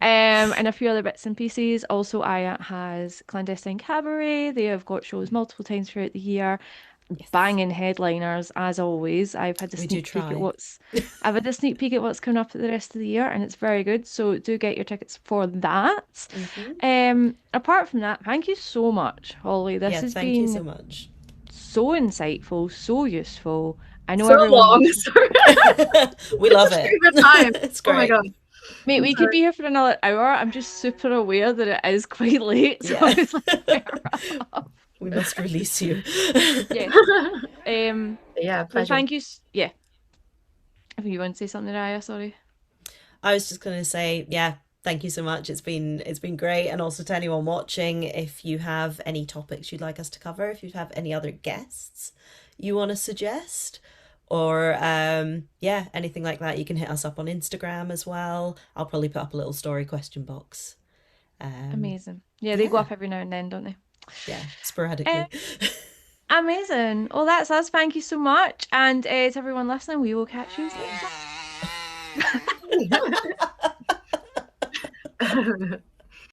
And a few other bits and pieces. Also, Aya has Clandestine Cabaret. They have got shows multiple times throughout the year. Banging headliners as always. I've had a sneak peek at what's coming up at the rest of the year, and it's very good. So do get your tickets for that. Apart from that, thank you so much, Holly. This has thank been you so much. So insightful, so useful. I know so everyone long. We love it. It's great. Oh my god. Mate, we could be here for another hour. I'm just super aware that it is quite late. So I was like, we must release you. Pleasure. Thank you. Yeah. If you want to say something, Raya, sorry. I was just going to say, thank you so much. It's been great. And also to anyone watching, if you have any topics you'd like us to cover, if you have any other guests you want to suggest, or anything like that, you can hit us up on Instagram as well. I'll probably put up a little story question box. Amazing. Yeah, they go up every now and then, don't they? Yeah, sporadically. Amazing. Well, that's us. Thank you so much. And to everyone listening, we will catch you next time.